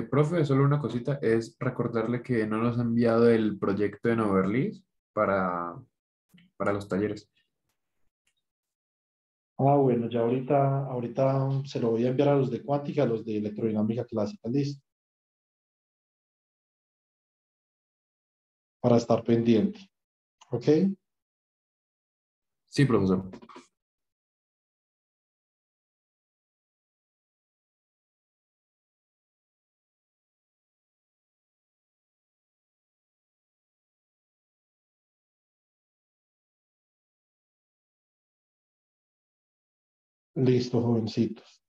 Profe, solo una cosita, es recordarle que no nos ha enviado el proyecto en Overleaf para los talleres. Ah, bueno, ya ahorita se lo voy a enviar a los de cuántica, a los de electrodinámica clásica, listo, para estar pendiente. ¿Ok? Sí, profesor. Listo, jovencitos.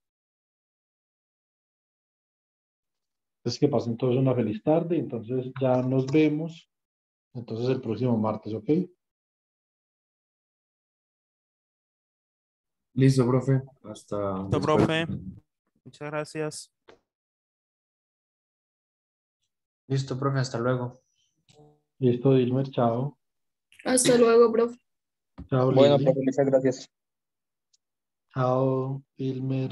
Es que pasen todos una feliz tarde, entonces ya nos vemos, entonces el próximo martes, ¿ok? Listo, profe. Hasta Listo, después. profe. Muchas gracias. Listo, profe, hasta luego. Listo, Dilmer, chao. Hasta luego, profe. Chao, Bueno, Lili. profe, muchas gracias. Chao, Dilmer.